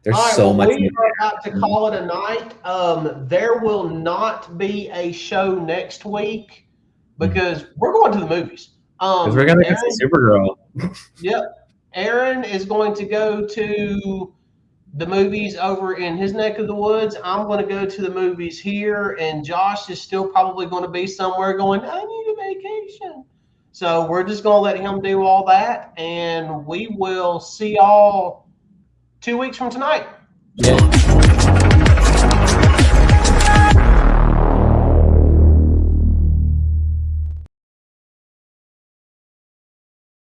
There's so much. We are about to call it a night. There will not be a show next week because we're going to the movies. Because we're going to see Supergirl. Yep. Aaron is going to go to the movies over in his neck of the woods. I'm going to go to the movies here, and Josh is still probably going to be somewhere going, I need a vacation. So we're just going to let him do all that, and we will see y'all 2 weeks from tonight. Yeah.